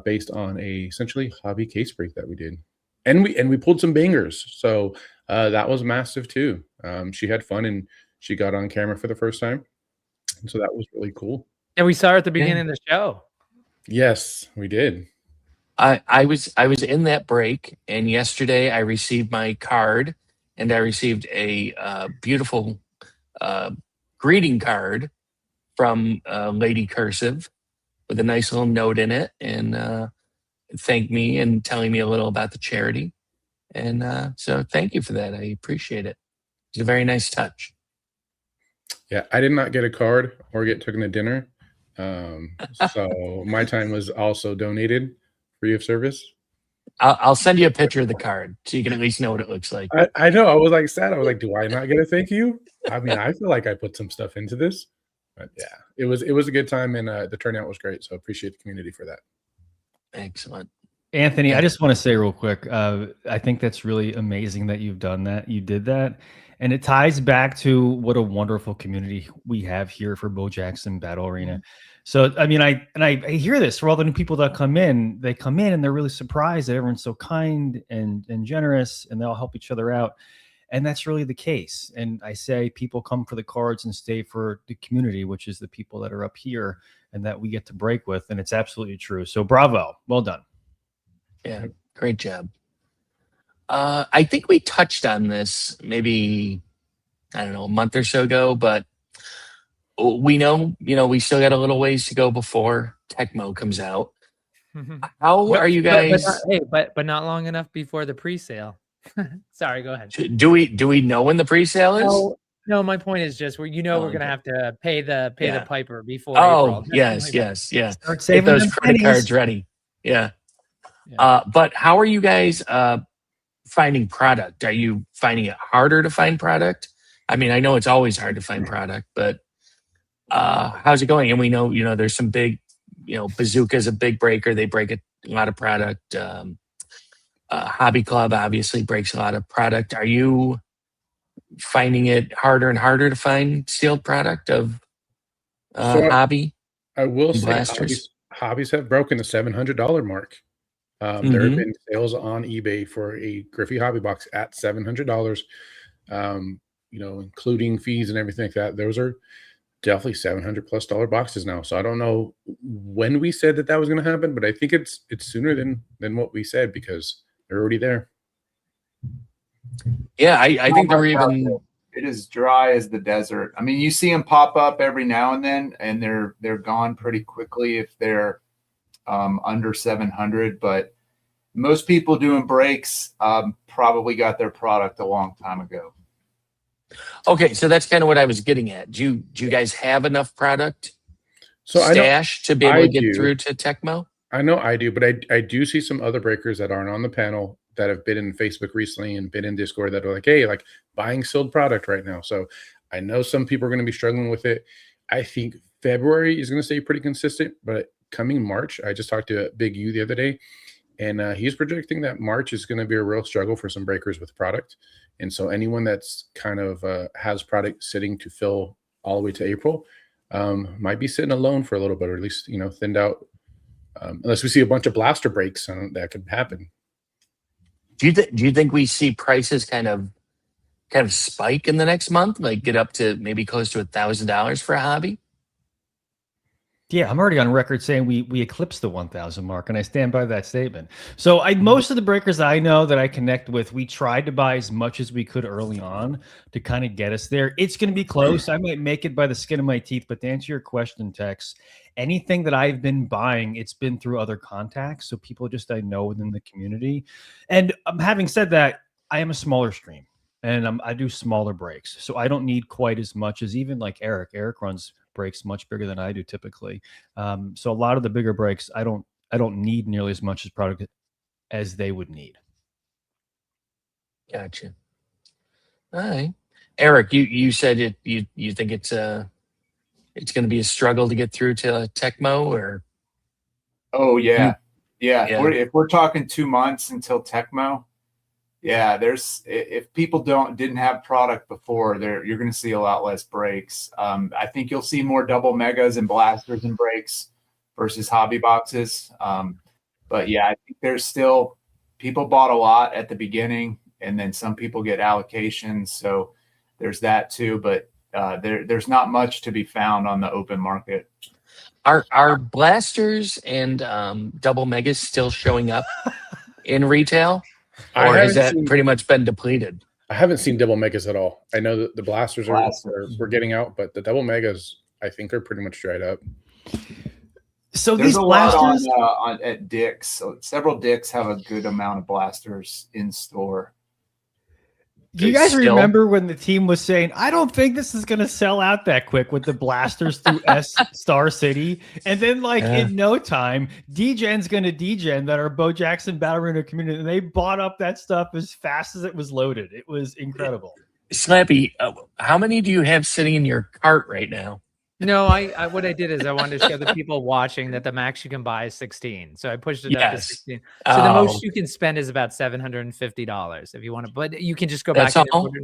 based on a essentially hobby case break that we did, and we pulled some bangers. So that was massive too. She had fun and she got on camera for the first time, and so that was really cool. And we saw her at the beginning of the show. Yes, we did. I was in that break, and yesterday I received my card, and I received a beautiful greeting card from Lady Cursive with a nice little note in it, and thanked me and telling me a little about the charity. And so thank you for that. I appreciate it. It's a very nice touch. Yeah, I did not get a card or get taken to dinner. So my time was also donated free of service. I'll send you a picture of the card so you can at least know what it looks like. I know. I was like sad. I was like, do I not get a thank you? I mean, I feel like I put some stuff into this. But yeah, it was a good time, and the turnout was great. So I appreciate the community for that. Excellent. Anthony, I just want to say real quick, I think that's really amazing that you've done that. You did that. And it ties back to what a wonderful community we have here for Bo Jackson Battle Arena. So I mean, I hear this for all the new people that come in. They come in and they're really surprised that everyone's so kind and generous, and they all help each other out. And that's really the case. And I say people come for the cards and stay for the community, which is the people that are up here and that we get to break with. And it's absolutely true. So bravo. Well done. Yeah, great job. I think we touched on this maybe, I don't know, a month or so ago, but we know, we still got a little ways to go before Tecmo comes out. How are you guys? But not long enough before the pre-sale. Sorry, go ahead. Do we know when the pre-sale is? No, my point is just we're okay. gonna have to pay the piper before Oh, April. yes. Start Get saving those them credit pennies. cards ready. Yeah. But how are you guys finding product? Are you finding it harder to find product? I mean, I know it's always hard to find product, but how's it going? And we know, there's some big, Bazooka's a big breaker. They break a lot of product. Hobby Club obviously breaks a lot of product. Are you finding it harder and harder to find sealed product of hobby? I will say blasters? hobbies have broken the $700 mark. There have been sales on eBay for a Griffey hobby box at $700, including fees and everything like that. Those are definitely $700+ boxes now. So I don't know when we said that was going to happen, but I think it's sooner than what we said because they're already there. Yeah, I think they're even. It is dry as the desert. I mean, you see them pop up every now and then, and they're gone pretty quickly if they're under 700. But most people doing breaks probably got their product a long time ago. Okay, so that's kind of what I was getting at. Do you guys have enough product to be able to get through to Tecmo? I know I do, but I do see some other breakers that aren't on the panel that have been in Facebook recently and been in Discord that are like, hey, like buying sealed product right now. So I know some people are going to be struggling with it. I think February is going to stay pretty consistent, but coming March, I just talked to Big U the other day, and he's projecting that March is going to be a real struggle for some breakers with product. And so anyone that's kind of has product sitting to fill all the way to April might be sitting alone for a little bit, or at least, thinned out. Unless we see a bunch of blaster breaks, that could happen. Do you think we see prices kind of spike in the next month, like get up to maybe close to $1,000 for a hobby? Yeah, I'm already on record saying we eclipsed the 1,000 mark, and I stand by that statement. So most of the breakers I know that I connect with, we tried to buy as much as we could early on to kind of get us there. It's going to be close. I might make it by the skin of my teeth, but to answer your question, Tex, anything that I've been buying, it's been through other contacts, so people just I know within the community. And having said that, I am a smaller stream, and I do smaller breaks, so I don't need quite as much as even like Eric. Eric runs breaks much bigger than I do typically. So a lot of the bigger breaks, I don't need nearly as much as product as they would need. Gotcha. All right, Eric, you said you think it's going to be a struggle to get through to Tecmo, or? Oh yeah. If we're talking 2 months until Tecmo, yeah, if people didn't have product before, you're going to see a lot less breaks. I think you'll see more double megas and blasters and breaks versus hobby boxes. But yeah, I think there's still people bought a lot at the beginning, and then some people get allocations, so there's that too. But there's not much to be found on the open market. Are blasters and double megas still showing up in retail? Or has that pretty much been depleted? I haven't seen double megas at all. I know that the blasters we're getting out, but the double megas I think are pretty much dried up. So there's these a blasters lot at Dick's. So several Dick's have a good amount of blasters in store. Do you guys remember when the team was saying, I don't think this is going to sell out that quick with the blasters through Star City? And then in no time, D-Gen's going to D-Gen that are Bo Jackson Battle Arena community. And they bought up that stuff as fast as it was loaded. It was incredible. Slappy, how many do you have sitting in your cart right now? No, what I did is I wanted to show the people watching that the max you can buy is 16. So I pushed it up to 16. So the most you can spend is about $750 if you want to, but you can just go back and order.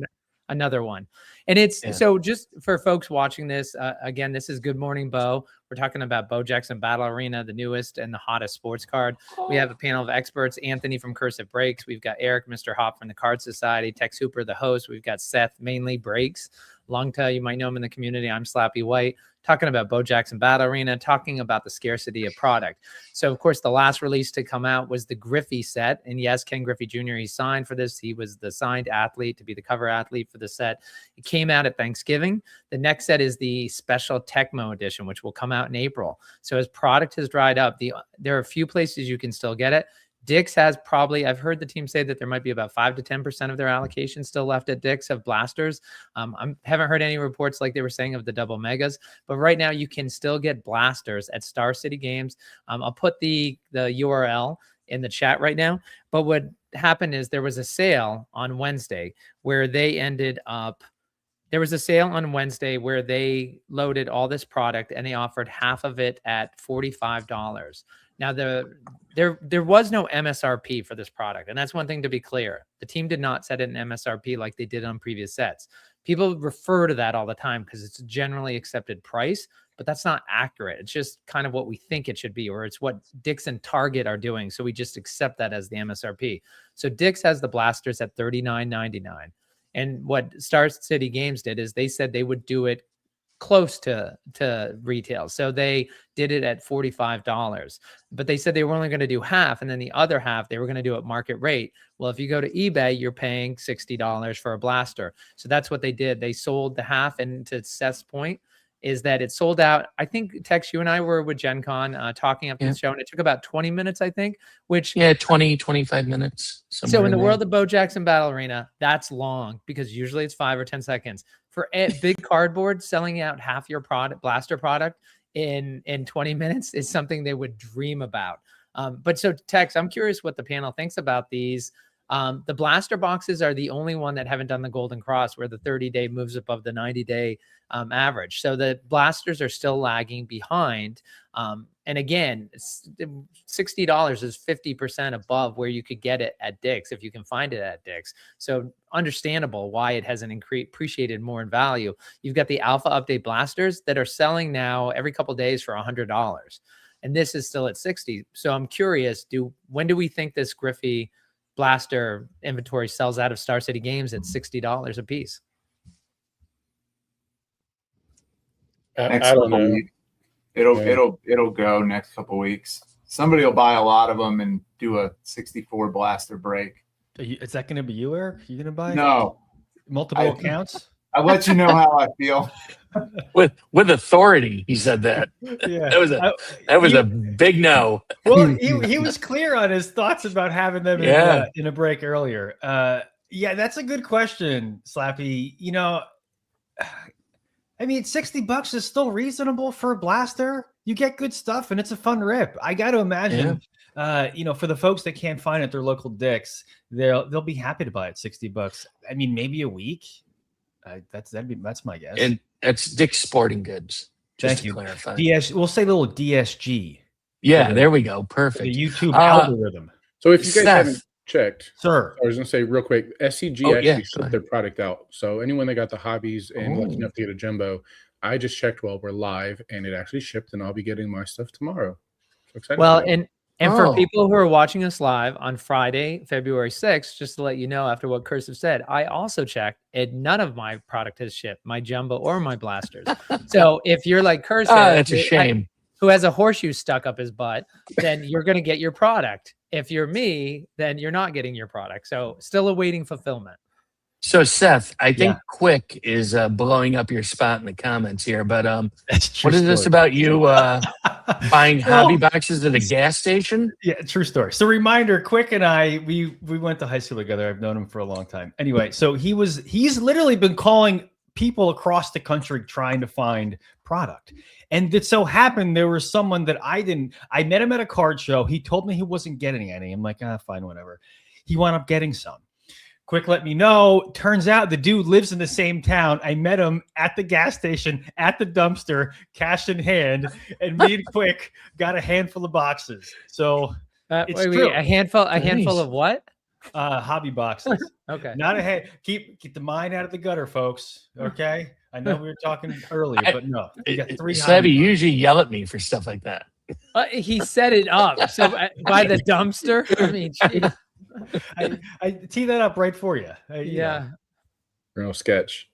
another one. And it's Yeah. so just for folks watching this, again, this is Good Morning Bo. We're talking about Bo Jackson Battle Arena, the newest and the hottest sports card. We have a panel of experts, Anthony from Cursive Breaks. We've got Eric, Mr. Hop from the Card Society, Tex Hooper, the host. We've got Seth, mainly Breaks. Longta, you might know him in the community. I'm Slappy White, talking about Bo Jackson Battle Arena, talking about the scarcity of product. So, of course, the last release to come out was the Griffey set. And yes, Ken Griffey Jr., he signed for this. He was the signed athlete to be the cover athlete for the set. It came out at Thanksgiving. The next set is the special Tecmo edition, which will come out in April. So as product has dried up, there are a few places you can still get it. Dick's has probably, I've heard the team say that there might be about 5 to 10% of their allocation still left at Dick's of blasters. I haven't heard any reports like they were saying of the double megas, but right now you can still get blasters at Star City Games. I'll put the URL in the chat right now. But what happened is there was a sale on Wednesday where they ended up, there was a sale on Wednesday where they loaded all this product and they offered half of it at $45. Now, there was no MSRP for this product. And that's one thing to be clear. The team did not set an MSRP like they did on previous sets. People refer to that all the time because it's a generally accepted price, but that's not accurate. It's just kind of what we think it should be, or it's what Dick's and Target are doing. So we just accept that as the MSRP. So Dick's has the blasters at $39.99. And what Star City Games did is they said they would do it close to retail. So they did it at $45, but they said they were only going to do half. And then the other half, they were going to do at market rate. Well, if you go to eBay, you're paying $60 for a blaster. So that's what they did. They sold the half. And to Seth's point is that it sold out. I think, Tex, you and I were with Gen Con talking after the show, and it took about 20 minutes, I think, which 20, 25 minutes. So in the world of Bo Jackson Battle Arena, that's long because usually it's 5 or 10 seconds. For a big cardboard, selling out half your blaster product in 20 minutes is something they would dream about. But so, Tex, I'm curious what the panel thinks about these. The blaster boxes are the only one that haven't done the Golden Cross, where the 30-day moves above the 90-day average. So the blasters are still lagging behind. And again, $60 is 50% above where you could get it at Dick's if you can find it at Dick's. So understandable why it hasn't appreciated more in value. You've got the Alpha Update blasters that are selling now every couple of days for $100. And this is still at 60. So I'm curious, when do we think this Griffey blaster inventory sells out of Star City Games at $60 a piece? I don't know. It'll go next couple weeks. Somebody will buy a lot of them and do a 64 blaster break. Is that going to be you, Eric? You going to buy multiple accounts? I'll let you know how I feel. With authority, he said that. Yeah, that was a big no. Well, he was clear on his thoughts about having them in a break earlier. Yeah, that's a good question, Slappy. You know, I mean, $60 is still reasonable for a blaster. You get good stuff, and it's a fun rip. I got to imagine, for the folks that can't find it at their local Dick's, they'll be happy to buy it $60. I mean, maybe a week. That's my guess. And that's Dick's Sporting Goods. Thank you. Clarify. We'll say little DSG. Yeah, there we go. Perfect. The YouTube algorithm. So if you guys haven't checked, sir, I was going to say real quick, SCG actually shipped their product out. So anyone that got the hobbies and lucky enough to get a jumbo, I just checked while we're live, and it actually shipped, and I'll be getting my stuff tomorrow. So excited. Well, and for people who are watching us live on Friday, February 6th, just to let you know, after what Cursive said, I also checked, and none of my product has shipped, my jumbo or my blasters. So if you're like Cursive, that's a shame, who has a horseshoe stuck up his butt, then you're going to get your product. If you're me, then you're not getting your product. So still awaiting fulfillment. So Seth, I think Quick is blowing up your spot in the comments here, but what is this about you buying hobby boxes at a gas station? Yeah, true story. So reminder, Quick and I, we went to high school together. I've known him for a long time. Anyway, so he's literally been calling people across the country trying to find product. And it so happened there was someone that I met him at a card show. He told me he wasn't getting any. I'm like, fine, whatever. He wound up getting some. Quick let me know. Turns out the dude lives in the same town. I met him at the gas station, at the dumpster, cash in hand, and me and Quick got a handful of boxes. So it's true. A handful of what? Hobby boxes. Okay. Not a head. Keep the mind out of the gutter, folks. Okay. I know we were talking earlier, but no, we got 3 Slabby, hobby you usually yell at me for stuff like that. He set it up. So by the dumpster. I mean, geez. I tee that up right for you. Yeah. Real sketch.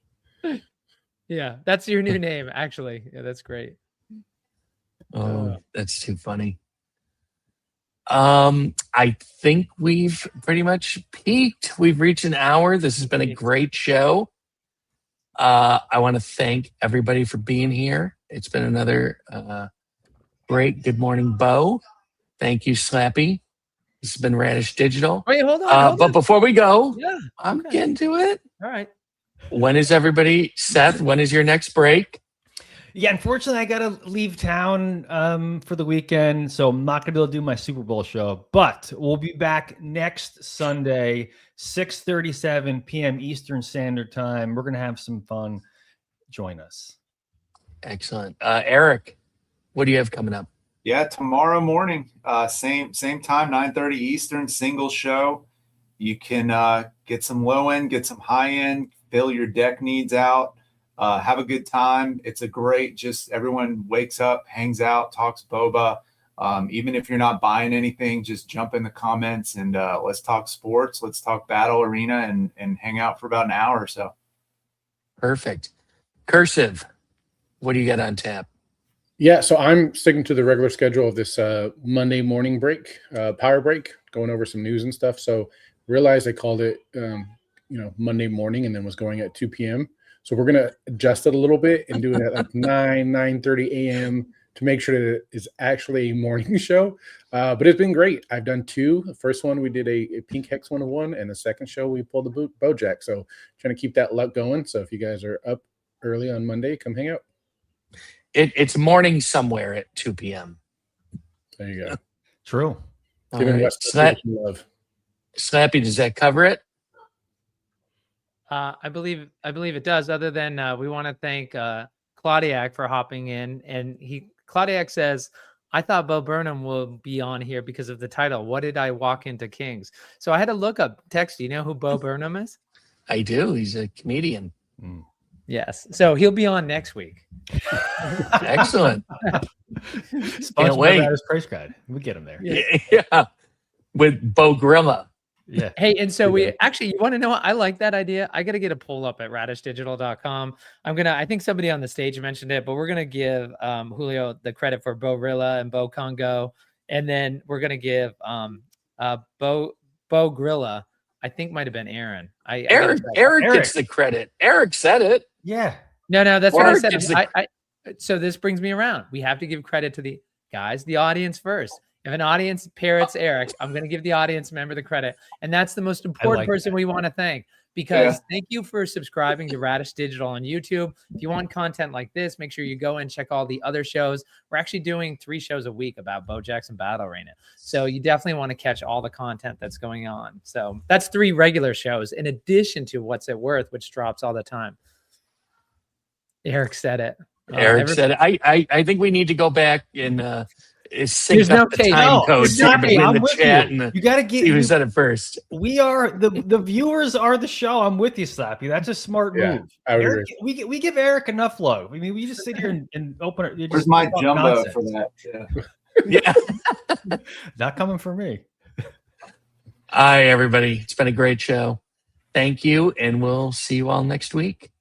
Yeah. That's your new name, actually. Yeah, that's great. Oh, that's too funny. I think we've pretty much peaked. We've reached an hour. This has been a great show. I want to thank everybody for being here. It's been another great Good Morning Bo. Thank you, Slappy. This has been Radish Digital. Wait, hold on. But before we go, Yeah, I'm getting to it. All right. When is everybody, Seth, when is your next break? Yeah, unfortunately, I got to leave town for the weekend, so I'm not going to be able to do my Super Bowl show. But we'll be back next Sunday, 6:37 p.m. Eastern Standard Time. We're going to have some fun. Join us. Excellent. Eric, what do you have coming up? Yeah, tomorrow morning, same time, 9:30 Eastern, single show. You can get some low end, get some high end, fill your deck needs out. Have a good time. It's a great, just everyone wakes up, hangs out, talks boba. Even if you're not buying anything, just jump in the comments and let's talk sports. Let's talk Battle Arena and hang out for about an hour or so. Perfect. Cursive, what do you got on tap? Yeah, so I'm sticking to the regular schedule of this Monday morning break, power break, going over some news and stuff. So realized I called it, Monday morning and then was going at 2 p.m. So we're going to adjust it a little bit and do it at like 9:30 a.m. to make sure that it is actually a morning show. But it's been great. I've done 2. The first one, we did a Pink Hex 101, and the second show, we pulled the Bojack. So trying to keep that luck going. So if you guys are up early on Monday, come hang out. It's morning somewhere at 2 p.m. There you go. True. Giving West Coast some love. Slappy, does that cover it? I believe it does. Other than we want to thank Claudiac for hopping in, and Claudiac says, "I thought Bo Burnham will be on here because of the title. What did I walk into Kings?" So I had to look up. Tex, do you know who Bo Burnham is? I do. He's a comedian. Yes. So he'll be on next week. Excellent. Can't wait. His price guide. We get him there. Yeah. With Bo Gorilla. Yeah. Hey, and so you want to know what? I like that idea. I got to get a poll up at radishdigital.com. I think somebody on the stage mentioned it, but we're going to give Julio the credit for Bo Rilla and Bo Congo. And then we're going to give Bo Grilla, I think might have been Aaron. Eric gets the credit. Eric said it. Yeah. No, that's what I Eric said. So this brings me around. We have to give credit to the guys, the audience first. If an audience parrots Eric, I'm going to give the audience member the credit. And that's the most important person we want to thank, because thank you for subscribing to Radish Digital on YouTube. If you want content like this, make sure you go and check all the other shows. We're actually doing 3 shows a week about Bo Jackson Battle Arena. So you definitely want to catch all the content that's going on. So that's 3 regular shows in addition to What's It Worth, which drops all the time. Eric said it. Eric said it. I think we need to go back and sync up the time No, code exactly. between I'm the with chat you. and You got to get. see who said it first. We are the viewers are the show. I'm with you, Slappy. That's a smart move. I would Eric, agree. we give Eric enough love. I mean, we just sit here and open it. Where's my jumbo for that? Yeah. Not coming for me. Hi, everybody. It's been a great show. Thank you, and we'll see you all next week.